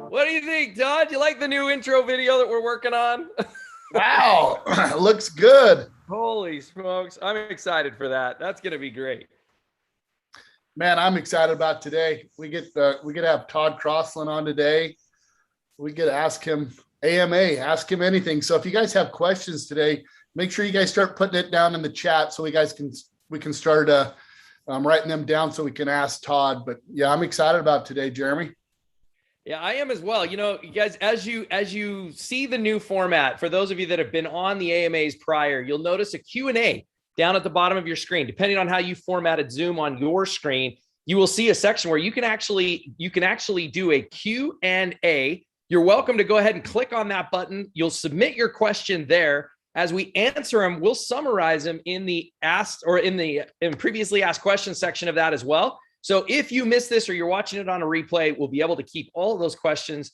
What do you think, Todd? You like the new intro video that we're working on? Wow, looks good. Holy smokes. I'm excited for that. That's going to be great. Man, I'm excited about today. We get to have Todd Crossland on today. We get to ask him ask him anything. So if you guys have questions today, make sure you guys start putting it down in the chat so we can start writing them down so we can ask Todd. But yeah, I'm excited about today, Jeremy. Yeah, I am as well. You know, you guys, as you see the new format, for those of you that have been on the AMAs prior, you'll notice a Q&A down at the bottom of your screen. Depending on how you formatted Zoom on your screen, you will see a section where you can actually do a Q&A. You're welcome to go ahead and click on that button. You'll submit your question there. As we answer them, we'll summarize them in the asked or in previously asked questions section of that as well. So if you miss this or you're watching it on a replay, we'll be able to keep all of those questions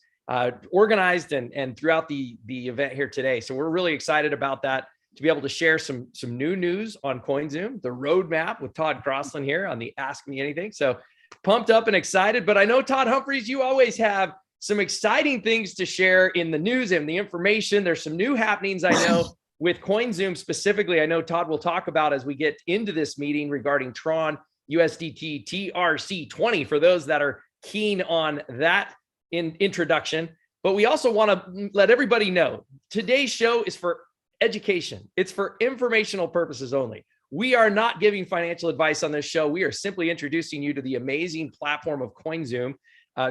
organized and throughout the event here today. So we're really excited about that, to be able to share some new news on COINZOOM, the roadmap with Todd Crossland here on the Ask Me Anything. So pumped up and excited. But I know, Todd Humphreys, you always have some exciting things to share in the news and the information. There's some new happenings, I know, with COINZOOM specifically. I know Todd will talk about as we get into this meeting regarding Tron USDT TRC20 for those that are keen on that introduction. But we also want to let everybody know today's show is for education. It's for informational purposes only. We are not giving financial advice on this show. We are simply introducing you to the amazing platform of COINZOOM.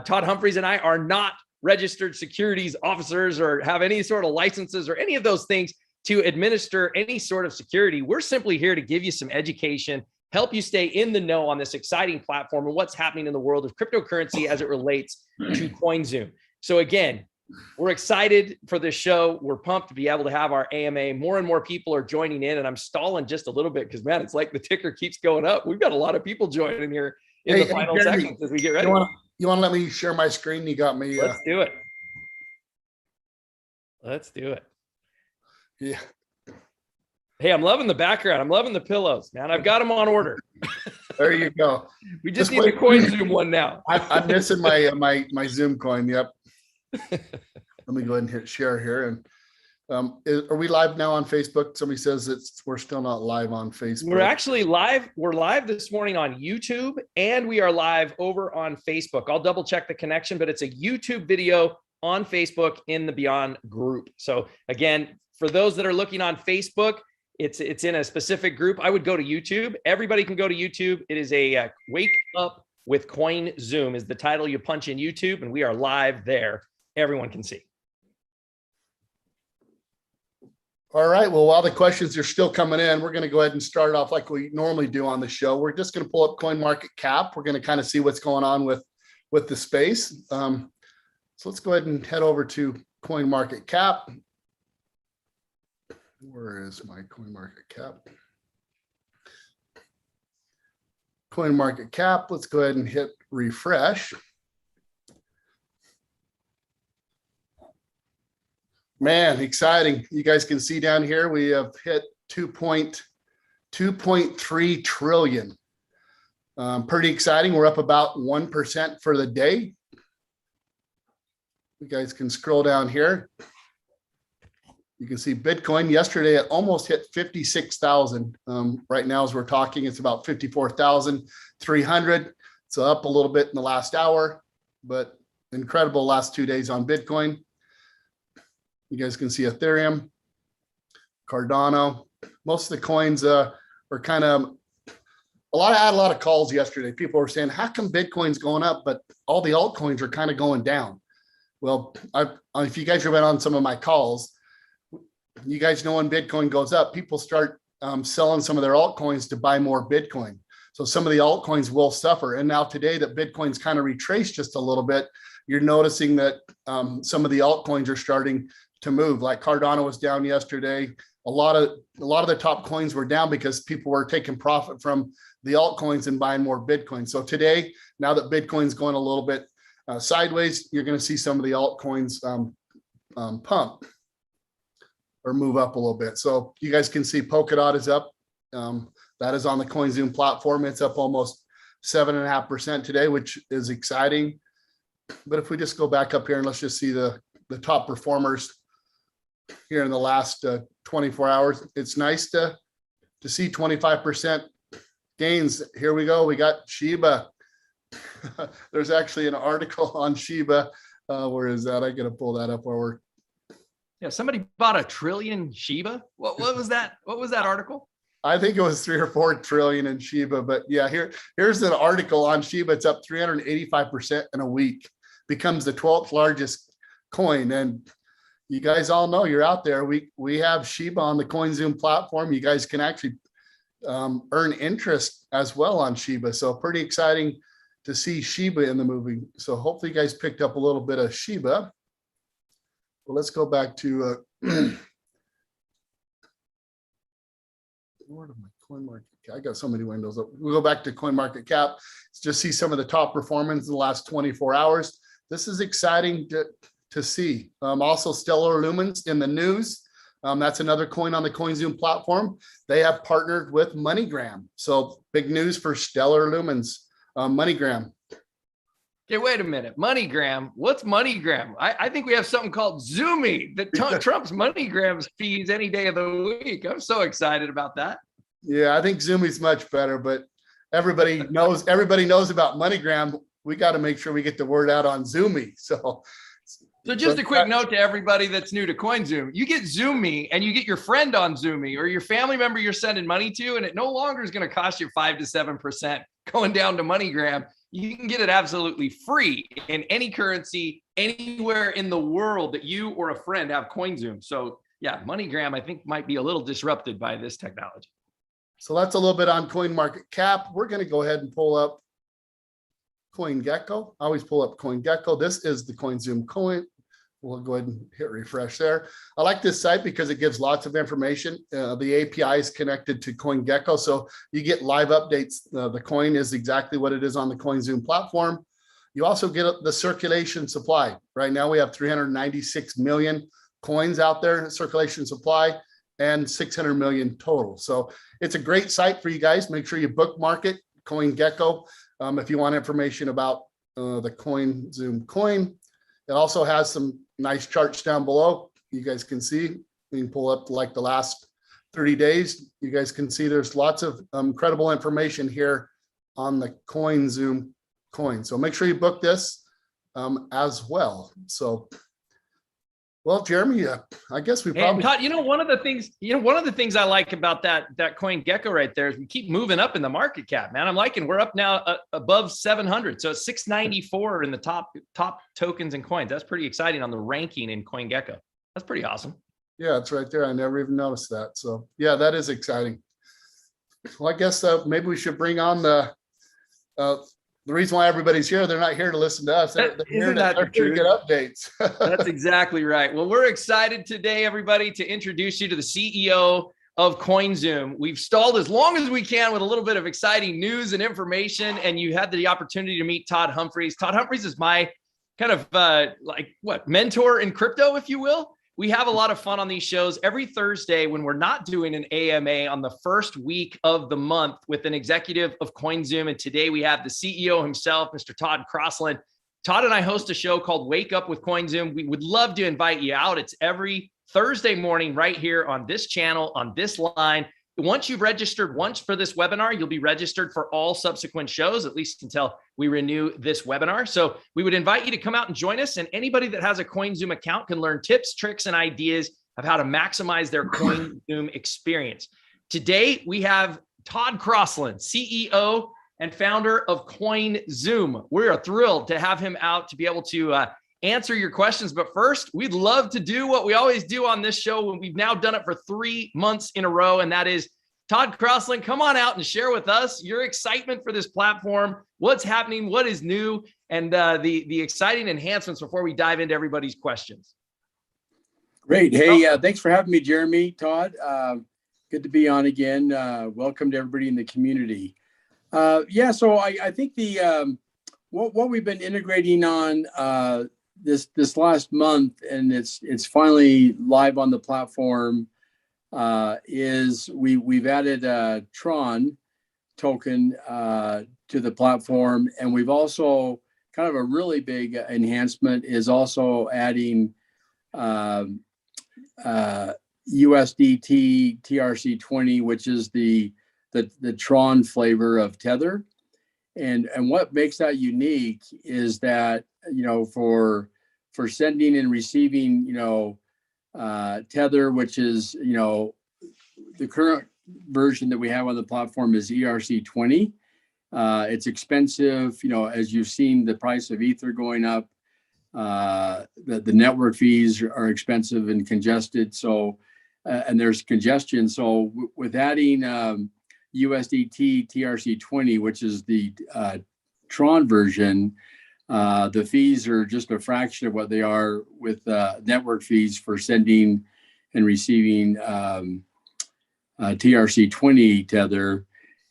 Todd Humphreys and I are not registered securities officers or have any sort of licenses or any of those things to administer any sort of security. We're simply here to give you some education, help you stay in the know on this exciting platform and what's happening in the world of cryptocurrency as it relates to COINZOOM. So again, we're excited for this show. We're pumped to be able to have our AMA. More and more people are joining in, and I'm stalling just a little bit because, man, it's like the ticker keeps going up. We've got a lot of people joining here in the final sections as we get ready. You want to let me share my screen? You got me. Let's do it. Let's do it. Yeah. Hey, I'm loving the background. I'm loving the pillows, man. I've got them on order. There you go. We just need the COINZOOM one now. I'm missing my Zoom coin. Yep. Let me go ahead and hit share here. And are we live now on Facebook? Somebody says we're still not live on Facebook. We're actually live. We're live this morning on YouTube, and we are live over on Facebook. I'll double check the connection, but it's a YouTube video on Facebook in the Beyond group. So again, for those that are looking on Facebook, it's in a specific group. I would go to YouTube. Everybody can go to YouTube. It is a Wake Up with COINZOOM is the title. You punch in YouTube, and we are live there. Everyone can see. All right. Well, while the questions are still coming in, we're going to go ahead and start off like we normally do on the show. We're just going to pull up CoinMarketCap. We're going to kind of see what's going on with the space. So let's go ahead and head over to CoinMarketCap. Where is my CoinMarketCap? CoinMarketCap. Let's go ahead and hit refresh. Man, exciting. You guys can see down here, we have hit 2.3 trillion. Pretty exciting. We're up about 1% for the day. You guys can scroll down here. You can see Bitcoin yesterday, it almost hit 56,000. Right now, as we're talking, it's about 54,300. So up a little bit in the last hour, but incredible last 2 days on Bitcoin. You guys can see Ethereum, Cardano. Most of the coins are kind of I had a lot of calls yesterday. People were saying, how come Bitcoin's going up, but all the altcoins are kind of going down? Well, if you guys have been on some of my calls, you guys know when Bitcoin goes up, people start selling some of their altcoins to buy more Bitcoin. So some of the altcoins will suffer. And now today that Bitcoin's kind of retraced just a little bit, you're noticing that some of the altcoins are starting to move. Like Cardano was down yesterday. A lot of the top coins were down because people were taking profit from the altcoins and buying more Bitcoin. So today, now that Bitcoin's going a little bit sideways, you're going to see some of the altcoins pump or move up a little bit. So you guys can see Polkadot is up. That is on the CoinZoom platform. It's up almost 7.5% today, which is exciting. But if we just go back up here and let's just see the top performers here in the last 24 hours, it's nice to see 25% gains. Here we go. We got Shiba. There's actually an article on Shiba. Where is that? I got to pull that up while we're. Yeah, somebody bought 1 trillion Shiba. What was that? What was that article? I think it was 3 or 4 trillion in Shiba, but yeah, here's an article on Shiba. It's up 385% in a week, becomes the 12th largest coin. And you guys all know you're out there. We have Shiba on the CoinZoom platform. You guys can actually earn interest as well on Shiba. So pretty exciting to see Shiba in the movie. So hopefully you guys picked up a little bit of Shiba. Well, let's go back to where did my CoinMarketCap? I got so many windows up. We'll go back to CoinMarketCap. Just see some of the top performance in the last 24 hours. This is exciting to see. Also, Stellar Lumens in the news. That's another coin on the CoinZoom platform. They have partnered with MoneyGram. So big news for Stellar Lumens, MoneyGram. Okay, wait a minute. MoneyGram. What's MoneyGram? I think we have something called Zoomy that trumps MoneyGram's fees any day of the week. I'm so excited about that. Yeah, I think Zoomy's much better, but everybody knows about MoneyGram. We got to make sure we get the word out on Zoomy. So So just a quick note to everybody that's new to CoinZoom. You get ZoomMe and you get your friend on ZoomMe or your family member you're sending money to, and it no longer is going to cost you 5 to 7% going down to MoneyGram. You can get it absolutely free in any currency, anywhere in the world that you or a friend have CoinZoom. So yeah, MoneyGram, I think, might be a little disrupted by this technology. So that's a little bit on CoinMarketCap. We're going to go ahead and pull up CoinGecko. I always pull up CoinGecko. This is the CoinZoom coin. We'll go ahead and hit refresh there. I like this site because it gives lots of information. The API is connected to CoinGecko, so you get live updates. The coin is exactly what it is on the CoinZoom platform. You also get the circulation supply. Right now we have 396 million coins out there in circulation supply and 600 million total. So it's a great site for you guys. Make sure you bookmark it, CoinGecko, if you want information about the CoinZoom coin. It also has some nice charts down below. You guys can see, we can pull up like the last 30 days. You guys can see there's lots of incredible information here on the CoinZoom coin. So make sure you book this as well. So, well, Jeremy, I guess we probably. Todd, one of the things I like about that CoinGecko right there is we keep moving up in the market cap, man. I'm liking, we're up now above 700. So it's 694 in the top tokens and coins. That's pretty exciting on the ranking in CoinGecko. That's pretty awesome. Yeah, it's right there. I never even noticed that. So yeah, that is exciting. Well, I guess maybe we should bring on the reason why everybody's here. They're not here to listen to us. They're here to get updates. That's exactly right. Well, we're excited today, everybody, to introduce you to the CEO of COINZOOM. We've stalled as long as we can with a little bit of exciting news and information, and you had the opportunity to meet Todd Humphreys. Todd Humphreys is my kind of mentor in crypto, if you will. We have a lot of fun on these shows every Thursday when we're not doing an AMA on the first week of the month with an executive of COINZOOM. And today we have the CEO himself, Mr. Todd Crossland. Todd and I host a show called Wake Up with COINZOOM. We would love to invite you out. It's every Thursday morning right here on this channel, on this line. Once you've registered once for this webinar, you'll be registered for all subsequent shows, at least until we renew this webinar. So we would invite you to come out and join us. And anybody that has a COINZOOM account can learn tips, tricks, and ideas of how to maximize their COINZOOM experience. Today, we have Todd Crossland, CEO and founder of COINZOOM. We're thrilled to have him out to be able to answer your questions. But first, we'd love to do what we always do on this show. When we've now done it for 3 months in a row, and that is, Todd Crossland, come on out and share with us your excitement for this platform, what's happening, what is new, and the exciting enhancements before we dive into everybody's questions. Great. Hey, thanks for having me, Jeremy, Todd. Good to be on again. Welcome to everybody in the community. So I think what we've been integrating on this last month, and it's finally live on the platform, is we've added a Tron token to the platform, and we've also kind of a really big enhancement is also adding USDT TRC20, which is the Tron flavor of Tether. And what makes that unique is that, for sending and receiving, Tether, which is, the current version that we have on the platform is ERC20. It's expensive, as you've seen the price of Ether going up, the network fees are expensive and congested. So, and there's congestion. So with adding USDT TRC20, which is the Tron version, the fees are just a fraction of what they are with network fees for sending and receiving TRC20 Tether.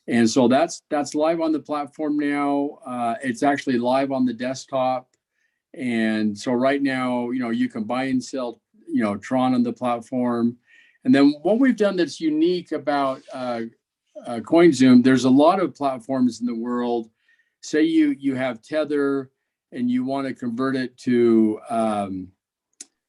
And so that's live on the platform now. It's actually live on the desktop. And so right now, you can buy and sell, Tron on the platform. And then what we've done that's unique about COINZOOM, there's a lot of platforms in the world. Say you have Tether and you want to convert it to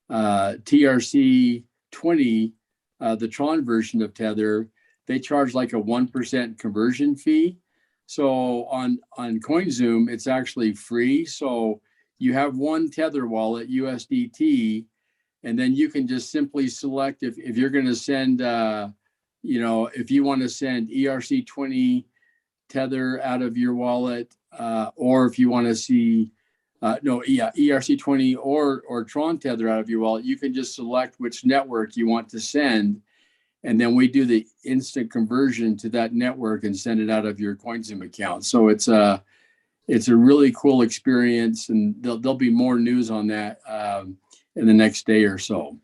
TRC20, the Tron version of Tether, they charge like a 1% conversion fee. So on COINZOOM, it's actually free. So you have one Tether wallet, USDT, and then you can just simply select if you're going to send, if you want to send ERC20 Tether out of your wallet, or if you want to see, ERC20 or Tron Tether out of your wallet, you can just select which network you want to send. And then we do the instant conversion to that network and send it out of your COINZOOM account. So it's a really cool experience, and there'll be more news on that in the next day or so.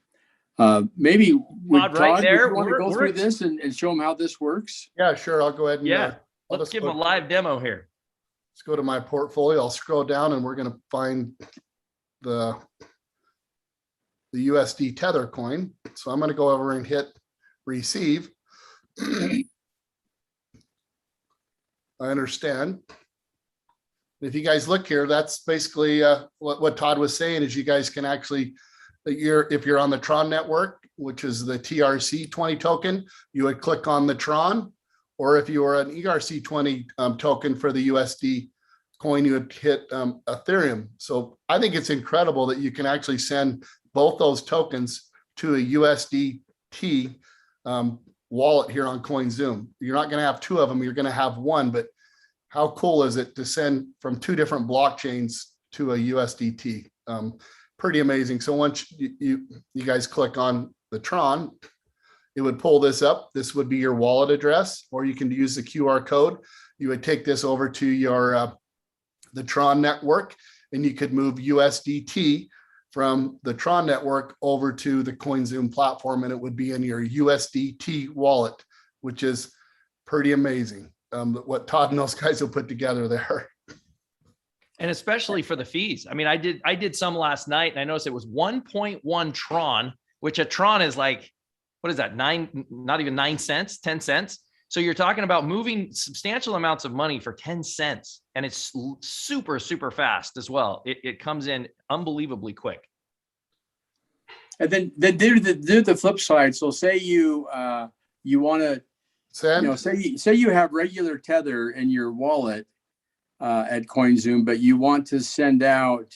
Maybe Todd, right there, you want to go through this and show them how this works? Yeah, sure. I'll go ahead and let's give them a live demo here. Let's go to my portfolio. I'll scroll down and we're going to find the USD Tether coin. So I'm going to go over and hit receive. I understand. If you guys look here, that's basically what Todd was saying is you guys can actually, if you're on the Tron network, which is the TRC20 token, you would click on the Tron, or if you are an ERC20 token for the USD coin, you would hit Ethereum. So I think it's incredible that you can actually send both those tokens to a USDT wallet here on COINZOOM. You're not going to have two of them. You're going to have one, but how cool is it to send from two different blockchains to a USDT? Pretty amazing. So once you guys click on the Tron, it would pull this up. This would be your wallet address, or you can use the QR code. You would take this over to your the Tron network, and you could move USDT from the Tron network over to the COINZOOM platform, and it would be in your USDT wallet, which is pretty amazing. What Todd and those guys will put together there. And especially for the fees. I mean, I did some last night, and I noticed it was 1.1 Tron, which a Tron is like, what is that? Not even 9 cents, 10 cents. So you're talking about moving substantial amounts of money for 10 cents. And it's super, super fast as well. It comes in unbelievably quick. And then do the flip side. So say you want to send, say you have regular Tether in your wallet at COINZOOM, but you want to send out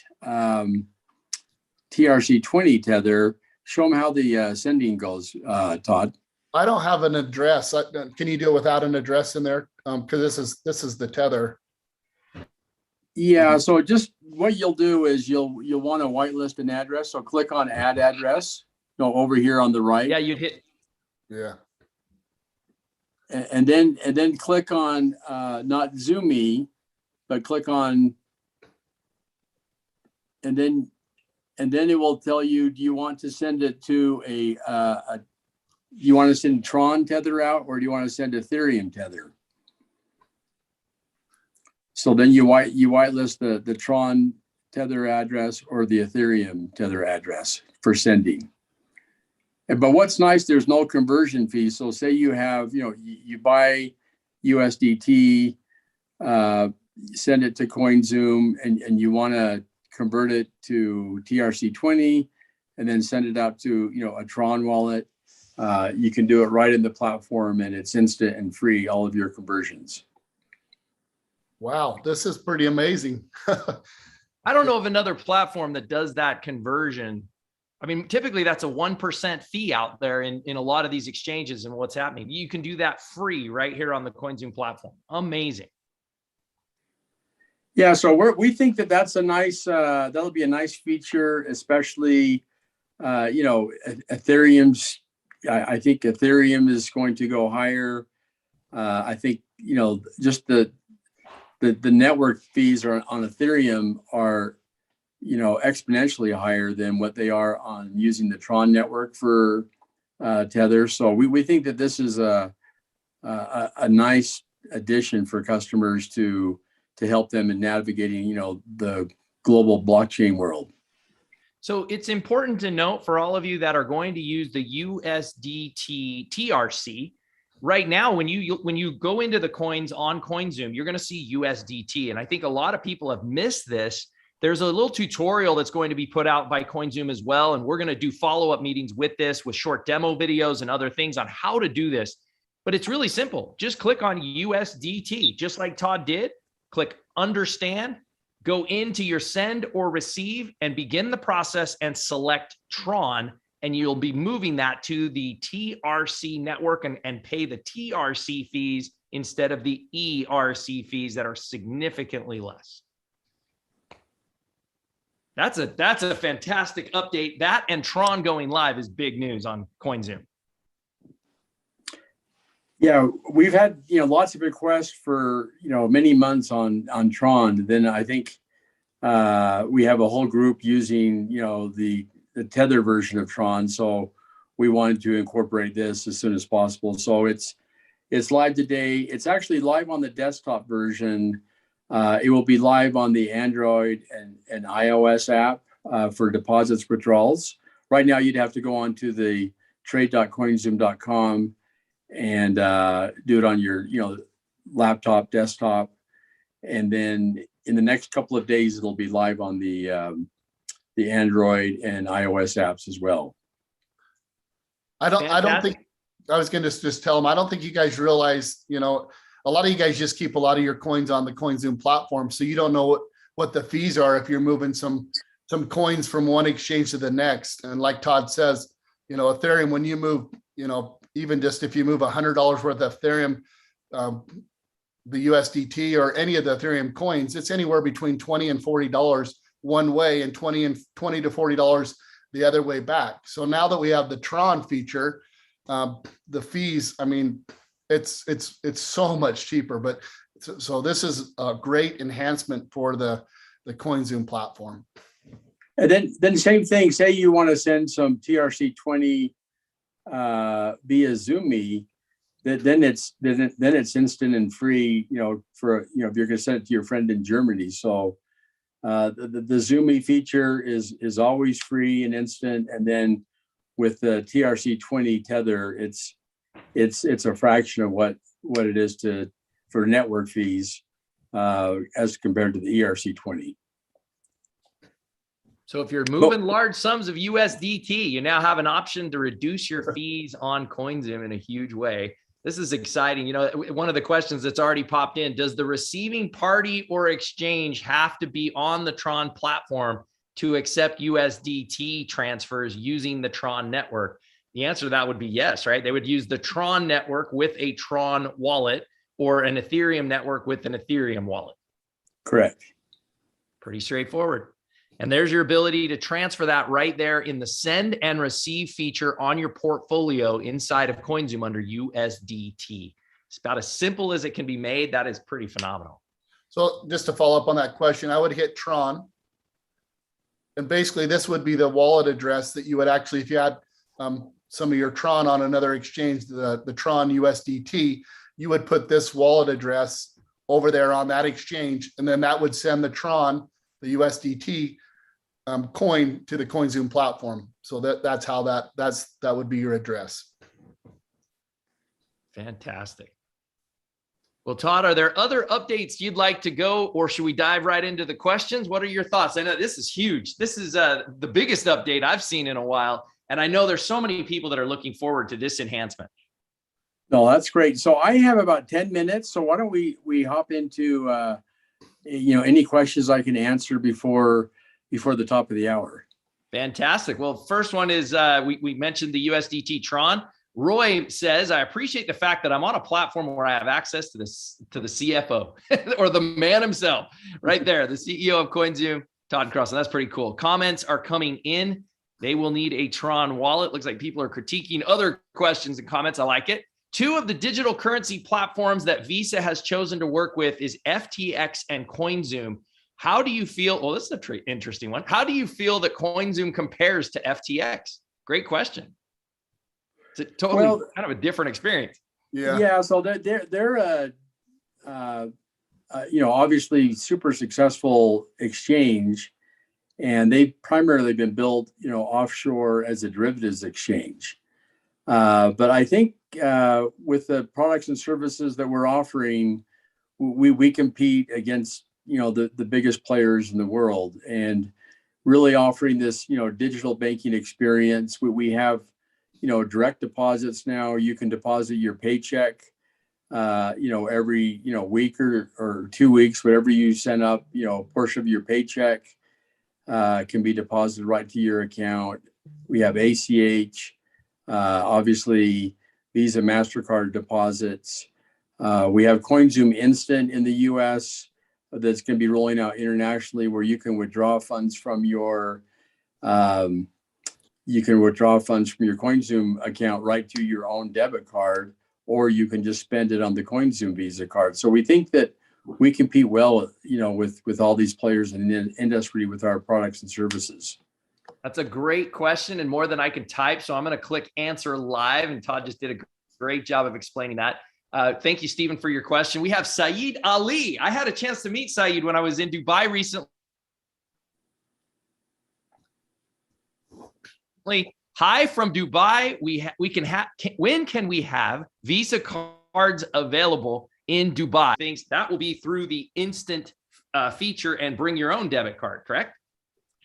TRC20 Tether. Show them how the sending goes, Todd. I don't have an address. Can you do it without an address in there? Because this is the Tether. Yeah. So just what you'll do is you'll want to whitelist an address. So click on Add Address. No, over here on the right. Yeah, you'd hit. Yeah. And then click on not Zoomy, but click on, and then it will tell you, do you want to send it to you want to send Tron Tether out, or do you want to send Ethereum Tether? So then you whitelist the Tron Tether address or the Ethereum Tether address for sending. But what's nice, there's no conversion fee. So say you have, you buy USDT, send it to COINZOOM, and you want to convert it to TRC20 and then send it out to, a Tron wallet. You can do it right in the platform, and it's instant and free, all of your conversions. Wow, this is pretty amazing. I don't know of another platform that does that conversion. I mean, typically that's a 1% fee out there in a lot of these exchanges and what's happening. You can do that free right here on the COINZOOM platform. Amazing. Yeah, so we think that's a nice, that'll be a nice feature, especially, Ethereum's, I think Ethereum is going to go higher. I think, just the network fees on Ethereum are, exponentially higher than what they are on using the Tron network for Tether. So we think that this is a nice addition for customers to help them in navigating, the global blockchain world. So it's important to note for all of you that are going to use the USDT TRC. Right now, when you go into the coins on COINZOOM, you're going to see USDT. And I think a lot of people have missed this. There's a little tutorial that's going to be put out by COINZOOM as well. And we're going to do follow-up meetings with this, with short demo videos and other things on how to do this. But it's really simple. Just click on USDT, just like Todd did. Click understand, go into your send or receive and begin the process and select Tron, and you'll be moving that to the TRC network and pay the TRC fees instead of the ERC fees that are significantly less. That's a fantastic update. That and Tron going live is big news on CoinZoom. Yeah, we've had lots of requests for many months on Tron. Then I think we have a whole group using the Tether version of Tron, so we wanted to incorporate this as soon as possible. So it's live today. It's actually live on the desktop version. It will be live on the Android and iOS app for deposits withdrawals. Right now, you'd have to go on to the trade.coinzoom.com and do it on your laptop, desktop, and then in the next couple of days it'll be live on the Android and iOS apps as well. I don't think I was going to just tell them, I don't think you guys realize, a lot of you guys just keep a lot of your coins on the CoinZoom platform, so you don't know what the fees are if you're moving some coins from one exchange to the next. And like Todd says, Ethereum, when you move, even just if you move $100 worth of Ethereum, the USDT or any of the Ethereum coins, it's anywhere between $20 and $40 one way and $20 to $40 the other way back. So now that we have the Tron feature, the fees, I mean, it's so much cheaper. But so this is a great enhancement for the CoinZoom platform. And then same thing. Say you want to send some TRC20 via Zoomy, then it's instant and free. For if you're going to send it to your friend in Germany. So the Zoomy feature is always free and instant, and then with the TRC20 Tether, it's a fraction of what it is for network fees as compared to the ERC20. So if you're moving large sums of USDT, you now have an option to reduce your fees on CoinZoom in a huge way. This is exciting. One of the questions that's already popped in, does the receiving party or exchange have to be on the Tron platform to accept USDT transfers using the Tron network? The answer to that would be yes, right? They would use the Tron network with a Tron wallet or an Ethereum network with an Ethereum wallet. Correct. Pretty straightforward. And there's your ability to transfer that right there in the send and receive feature on your portfolio inside of CoinZoom under USDT. It's about as simple as it can be made. That is pretty phenomenal. So just to follow up on that question, I would hit Tron. And basically this would be the wallet address that you would actually, if you had some of your Tron on another exchange, the Tron USDT, you would put this wallet address over there on that exchange. And then that would send the Tron, the USDT coin to the CoinZoom platform. So that's how that would be your address. Fantastic. Well, Todd, are there other updates you'd like to go, or should we dive right into the questions? What are your thoughts? I know this is huge. This is the biggest update I've seen in a while. And I know there's so many people that are looking forward to this enhancement. No, that's great. So I have about 10 minutes. So why don't we hop into any questions I can answer before the top of the hour. Fantastic. Well, first one is we mentioned the USDT Tron. Roy says, I appreciate the fact that I'm on a platform where I have access to the CFO or the man himself right there, the CEO of CoinZoom, Todd Crossan. That's pretty cool. Comments are coming in. They will need a Tron wallet. Looks like people are critiquing other questions and comments. I like it. Two of the digital currency platforms that Visa has chosen to work with is FTX and CoinZoom. How do you feel? Well, this is an interesting one. How do you feel that CoinZoom compares to FTX? Great question. It's a totally kind of a different experience. Yeah. So they're obviously super successful exchange, and they've primarily been built offshore as a derivatives exchange. But I think with the products and services that we're offering, we compete against the biggest players in the world, and really offering this digital banking experience. We have direct deposits now. You can deposit your paycheck every, week or 2 weeks, whatever you send up, a portion of your paycheck can be deposited right to your account. We have ACH, obviously Visa, MasterCard deposits. We have COINZOOM Instant in the US that's going to be rolling out internationally, where you can withdraw funds from your COINZOOM account right to your own debit card, or you can just spend it on the COINZOOM Visa card. So we think that we compete well, with all these players in the industry with our products and services. That's a great question and more than I can type. So I'm going to click answer live, and Todd just did a great job of explaining that. Thank you, Stephen, for your question. We have Saeed Ali. I had a chance to meet Saeed when I was in Dubai recently. Hi from Dubai. When can we have Visa cards available in Dubai? Things that will be through the instant feature and bring your own debit card, correct?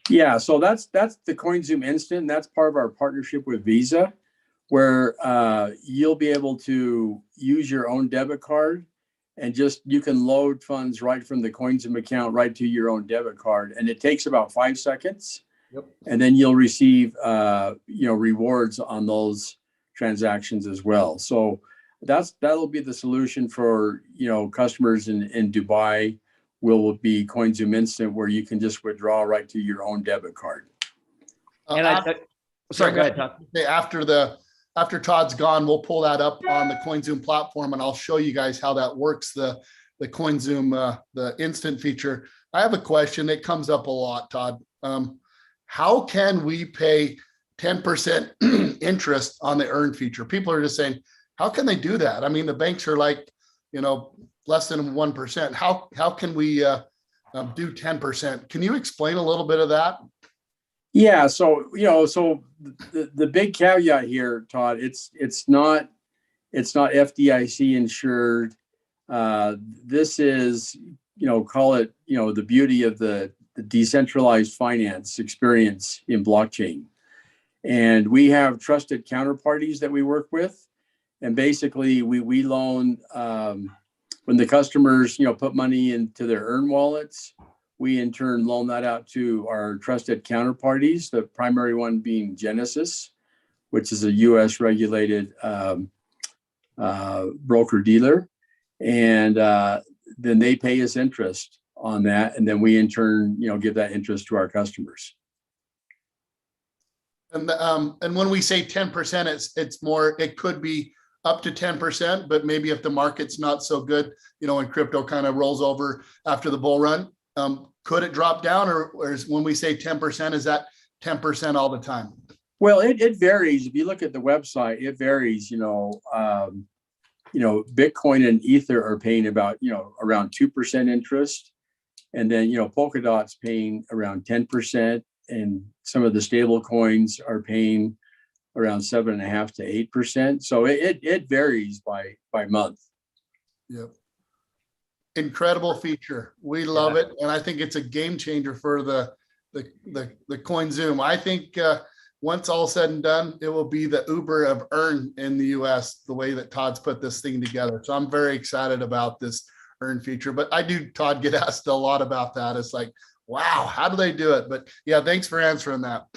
Yeah, so that's the COINZOOM Instant. That's part of our partnership with Visa, where you'll be able to use your own debit card, and you can load funds right from the COINZOOM account right to your own debit card, and it takes about 5 seconds. Yep. And then you'll receive rewards on those transactions as well. So that'll be the solution for customers in Dubai. Will be COINZOOM Instant, where you can just withdraw right to your own debit card. Sorry, go ahead, Todd. After Todd's gone, we'll pull that up on the COINZOOM platform, and I'll show you guys how that works. The COINZOOM, the instant feature. I have a question that comes up a lot, Todd. How can we pay 10% interest on the earn feature? People are just saying, how can they do that? I mean, the banks are like, less than 1%. How can we do 10%? Can you explain a little bit of that? Yeah. So, the big caveat here, Todd, it's not FDIC insured. This is, call it, the beauty of the decentralized finance experience in blockchain. And we have trusted counterparties that we work with. And basically we loan, when the customers, put money into their earn wallets, we in turn loan that out to our trusted counterparties, the primary one being Genesis, which is a US regulated broker dealer. And then they pay us interest on that. And then we in turn, give that interest to our customers. And when we say 10%, it's more, it could be up to 10%, but maybe if the market's not so good, when crypto kind of rolls over after the bull run, could it drop down, or is, when we say 10%, is that 10% all the time? Well, it varies. If you look at the website, it varies. Bitcoin and Ether are paying about, around 2% interest. And then, Polkadot's paying around 10%. And some of the stable coins are paying around 7.5% to 8%. So it varies by month. Yep. Incredible feature. We love it. And I think it's a game changer for the COINZOOM. I think once all said and done, it will be the Uber of earn in the US, the way that Todd's put this thing together. So I'm very excited about this earn feature. But I do, Todd, get asked a lot about that. It's like, wow, how do they do it? But yeah, thanks for answering that.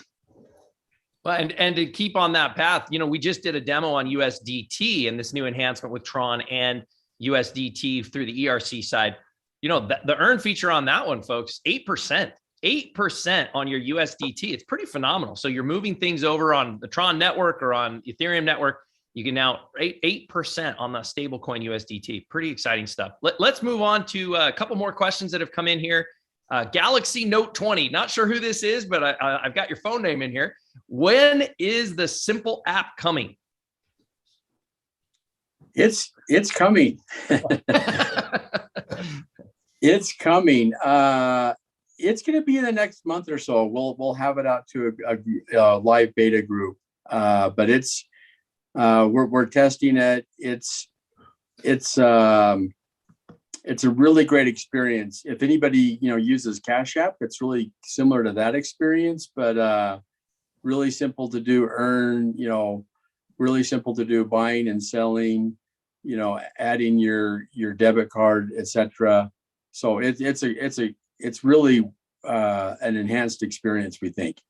Well, and to keep on that path, we just did a demo on USDT and this new enhancement with Tron and USDT through the ERC side. The earn feature on that one, folks, 8% on your USDT. It's pretty phenomenal. So you're moving things over on the Tron network or on Ethereum network. You can now 8% on the stablecoin USDT. Pretty exciting stuff. Let's move on to a couple more questions that have come in here. Galaxy Note 20. Not sure who this is, but I've got your phone name in here. When is the Simple app coming? It's coming. It's coming. It's going to be in the next month or so. We'll have it out to a live beta group. But we're testing it. It's a really great experience. If anybody uses Cash App, it's really similar to that experience, but really simple to do earn, really simple to do buying and selling. adding your debit card, etc. So it's really an enhanced experience, we think.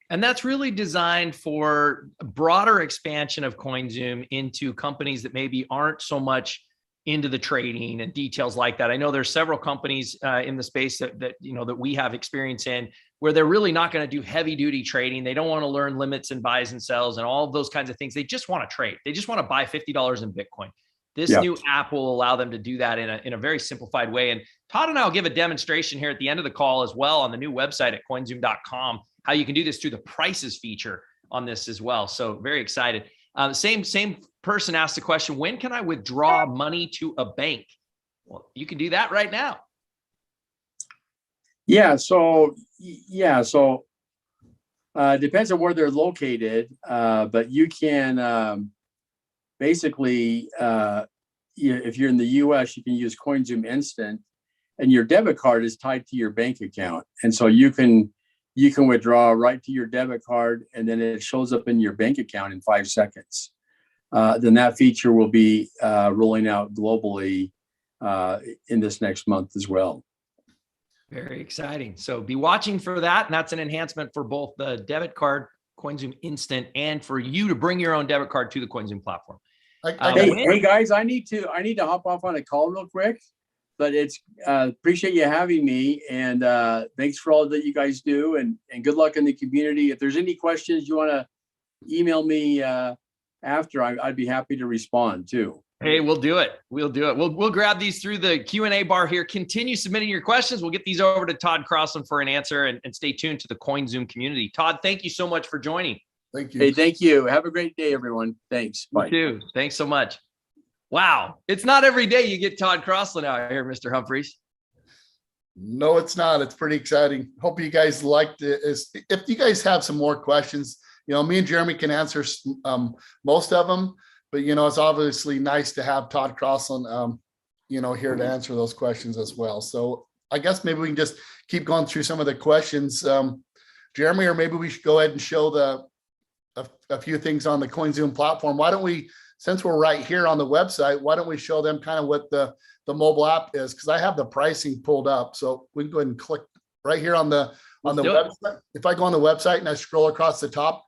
And that's really designed for a broader expansion of CoinZoom into companies that maybe aren't so much into the trading and details like that. I know there's several companies in the space that we have experience in, where they're really not going to do heavy duty trading. They don't want to learn limits and buys and sells and all of those kinds of things. They just want to trade. They just want to buy $50 in Bitcoin. This new app will allow them to do that in a very simplified way. And Todd and I will give a demonstration here at the end of the call as well on the new website at coinzoom.com, how you can do this through the prices feature on this as well. So very excited. Same person asked the question, when can I withdraw money to a bank? Well, you can do that right now. So depends on where they're located, but you can basically, if you're in the US, you can use CoinZoom Instant, and your debit card is tied to your bank account. And so you can withdraw right to your debit card, and then it shows up in your bank account in 5 seconds. Then that feature will be rolling out globally in this next month as well. Very exciting. So be watching for that. And that's an enhancement for both the debit card, CoinZoom Instant, and for you to bring your own debit card to the CoinZoom platform. Hey guys, I need to hop off on a call real quick, but it's appreciate you having me, and thanks for all that you guys do, and good luck in the community. If there's any questions you want to email me after, I'd be happy to respond too. Hey, we'll do it. We'll grab these through the Q&A bar here. Continue submitting your questions. We'll get these over to Todd Crossland for an answer, and stay tuned to the CoinZoom community. Todd, thank you so much for joining. Thank you. Hey, thank you. Have a great day, everyone. Thanks. Bye. You too. Thanks so much. Wow. It's not every day you get Todd Crossland out here, Mr. Humphreys. No, it's not. It's pretty exciting. Hope you guys liked it. If you guys have some more questions, me and Jeremy can answer most of them, but it's obviously nice to have Todd Crossland, here to answer those questions as well. So I guess maybe we can just keep going through some of the questions, Jeremy, or maybe we should go ahead and show a few things on the CoinZoom platform. Why don't we, since we're right here on the website, why don't we show them kind of what the mobile app is? Because I have the pricing pulled up, so we can go ahead and click right here on the website. If I go on the website and I scroll across the top,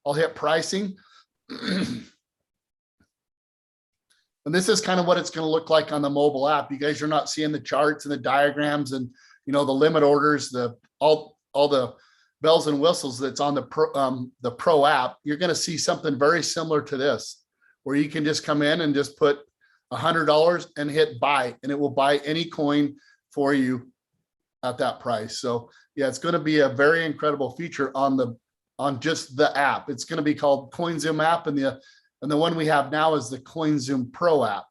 I'll hit pricing. And this is kind of what it's going to look like on the mobile app. You guys are not seeing the charts and the diagrams and the limit orders, all the bells and whistles that's on the pro app. You're going to see something very similar to this, where you can just come in and just put $100 and hit buy, and it will buy any coin for you at that price. So yeah, it's going to be a very incredible feature on just the app. It's going to be called CoinZoom app, and the one we have now is the CoinZoom Pro app.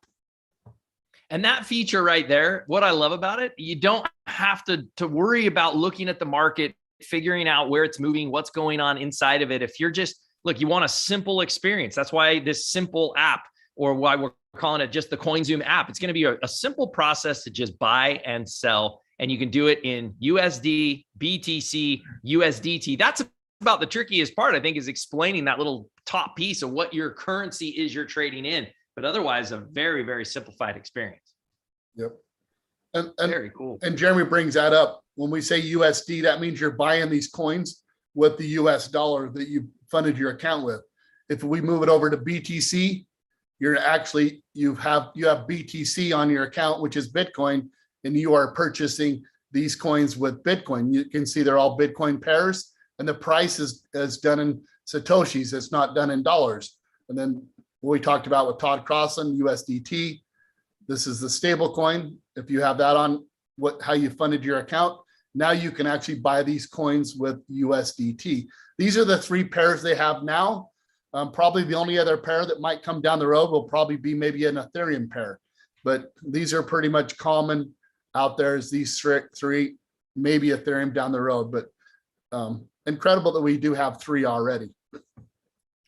And that feature right there, what I love about it, you don't have to worry about looking at the market, figuring out where it's moving, what's going on inside of it. If you're you want a simple experience. That's why this simple app, or why we're calling it just the CoinZoom app. It's going to be a simple process to just buy and sell. And you can do it in USD, BTC, USDT. That's about the trickiest part, I think, is explaining that little top piece of what your currency is you're trading in. But otherwise, a very, very simplified experience. Yep. And very cool. And Jeremy brings that up. When we say USD, that means you're buying these coins with the US dollar that you funded your account with. If we move it over to BTC, you have BTC on your account, which is Bitcoin, and you are purchasing these coins with Bitcoin. You can see they're all Bitcoin pairs, and the price is done in Satoshis. It's not done in dollars. And then what we talked about with Todd Crossland, USDT. This is the stable coin. If you have that on how you funded your account, now you can actually buy these coins with USDT. These are the 3 pairs they have now. Probably the only other pair that might come down the road will probably be maybe an Ethereum pair, but these are pretty much common out there as these 3, maybe Ethereum down the road, but incredible that we do have 3 already.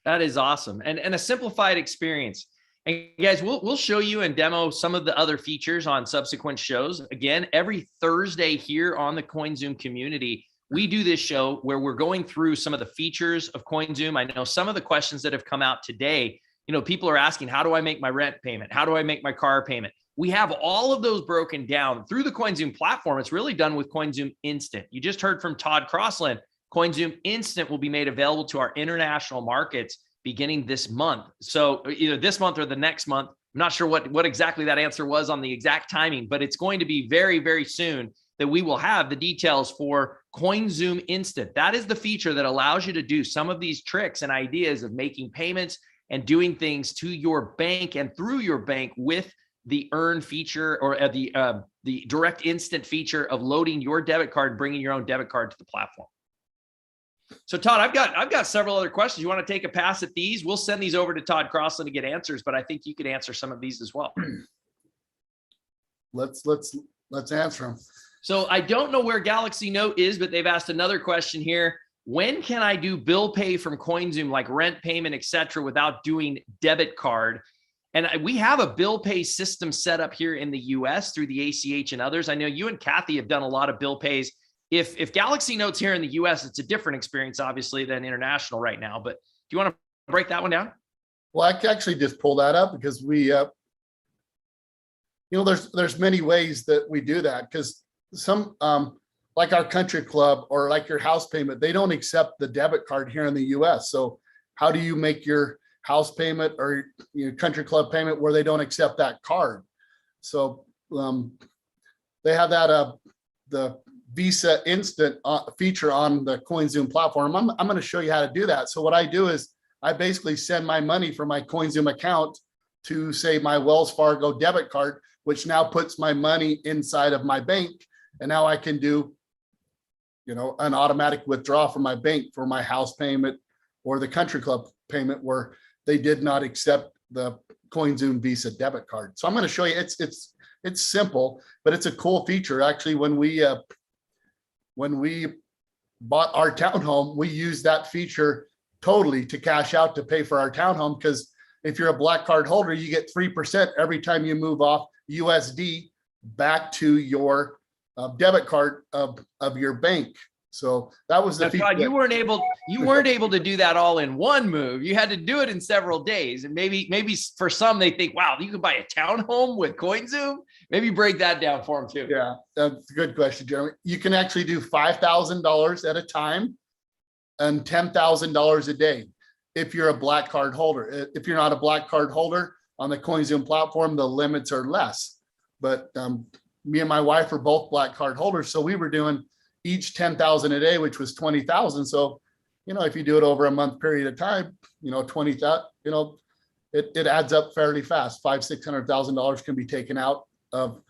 That is awesome. And a simplified experience. And guys, we'll show you and demo some of the other features on subsequent shows. Again, every Thursday here on the CoinZoom community, we do this show where we're going through some of the features of CoinZoom. I know some of the questions that have come out today, people are asking, how do I make my rent payment? How do I make my car payment? We have all of those broken down through the COINZOOM platform. It's really done with COINZOOM Instant. You just heard from Todd Crossland. COINZOOM Instant will be made available to our international markets beginning this month. So either this month or the next month. I'm not sure what exactly that answer was on the exact timing, but it's going to be very, very soon that we will have the details for COINZOOM Instant. That is the feature that allows you to do some of these tricks and ideas of making payments and doing things to your bank and through your bank with the earn feature or the direct instant feature of loading your debit card, bringing your own debit card to the platform. So Todd, I've got several other questions. You want to take a pass at these? We'll send these over to Todd Crossland to get answers, but I think you could answer some of these as well. Let's answer them. So I don't know where Galaxy Note is, but they've asked another question here. When can I do bill pay from COINZOOM, like rent payment, etc., without doing debit card? And we have a bill pay system set up here in the US through the ACH and others. I know you and Kathy have done a lot of bill pays. If Galaxy Note's here in the US, it's a different experience, obviously, than international right now. But do you want to break that one down? Well, I can actually just pull that up because we, there's many ways that we do that, because some, like our country club or like your house payment, they don't accept the debit card here in the US. So how do you make your house payment or your country club payment where they don't accept that card? So they have that, the Visa Instant feature on the COINZOOM platform. I'm going to show you how to do that. So what I do is I basically send my money from my COINZOOM account to, say, my Wells Fargo debit card, which now puts my money inside of my bank. And now I can do, an automatic withdrawal from my bank for my house payment or the country club payment where they did not accept the COINZOOM Visa debit card. So I'm going to show you. It's simple, but it's a cool feature. Actually, when we bought our townhome, we used that feature totally to cash out to pay for our townhome, because if you're a black card holder, you get 3% every time you move off USD back to your debit card of your bank. So that was the feature. You weren't able to do that all in one move. You had to do it in several days. And maybe for some, they think, wow, you can buy a townhome with COINZOOM. Maybe break that down for them too. Yeah, that's a good question, Jeremy. You can actually do $5,000 at a time and $10,000 a day if you're a black card holder. If you're not a black card holder on the COINZOOM platform, the limits are less. But me and my wife are both black card holders, so we were doing each 10,000 a day, which was 20,000. So, if you do it over a month period of time, 20,000, it adds up fairly fast. $500,000-$600,000 can be taken out of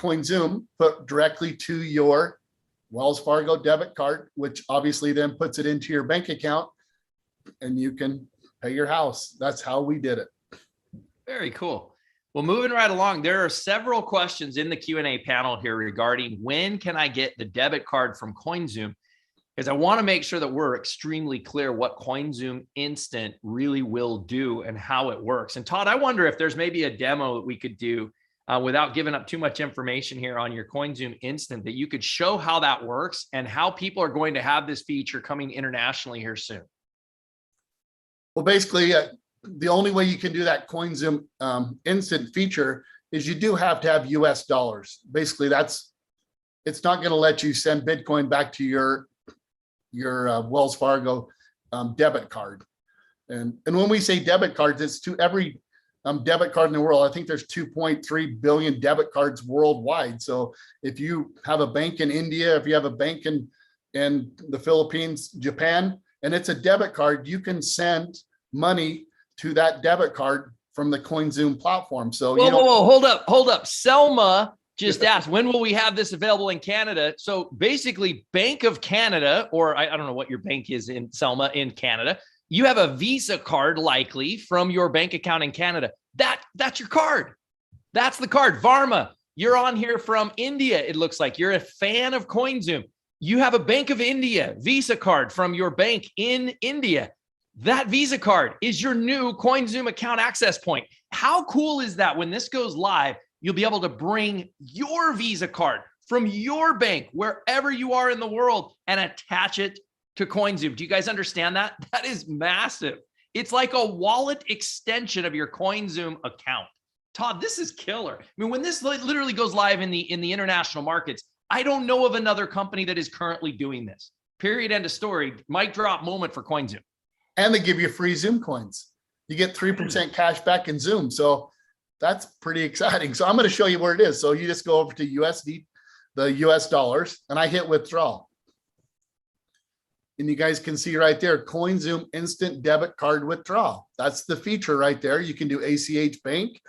COINZOOM, put directly to your Wells Fargo debit card, which obviously then puts it into your bank account, and you can pay your house. That's how we did it. Very cool. Well, moving right along, there are several questions in the Q&A panel here regarding when can I get the debit card from COINZOOM, because I want to make sure that we're extremely clear what COINZOOM Instant really will do and how it works. And Todd, I wonder if there's maybe a demo that we could do without giving up too much information here on your COINZOOM Instant, that you could show how that works and how people are going to have this feature coming internationally here soon. Well, basically, the only way you can do that COINZOOM Instant feature is you do have to have US dollars. Basically, it's not going to let you send Bitcoin back to your Wells Fargo debit card. And when we say debit cards, it's to every debit card in the world. I think there's 2.3 billion debit cards worldwide. So if you have a bank in India, if you have a bank in the Philippines, Japan, and it's a debit card, you can send money to that debit card from the COINZOOM platform. So whoa, hold up. Selma just asked, when will we have this available in Canada? So basically, Bank of Canada, or I don't know what your bank is in, Selma, in Canada, you have a Visa card likely from your bank account in Canada. That's your card. That's the card. Varma, you're on here from India. It looks like you're a fan of COINZOOM. You have a Bank of India Visa card from your bank in India. That Visa card is your new COINZOOM account access point. How cool is that? When this goes live, you'll be able to bring your Visa card from your bank, wherever you are in the world, and attach it to COINZOOM. Do you guys understand that? That is massive. It's like a wallet extension of your CoinZoom account. Todd, this is killer. I mean, when this literally goes live in the international markets, I don't know of another company that is currently doing this. Period. End of story. Mic drop moment for CoinZoom. And they give you free Zoom coins. You get 3% cash back in Zoom. So that's pretty exciting. So I'm going to show you where it is. So you just go over to USD, the US dollars, and I hit withdrawal. And you guys can see right there, CoinZoom instant debit card withdrawal. That's the feature right there. You can do ACH bank,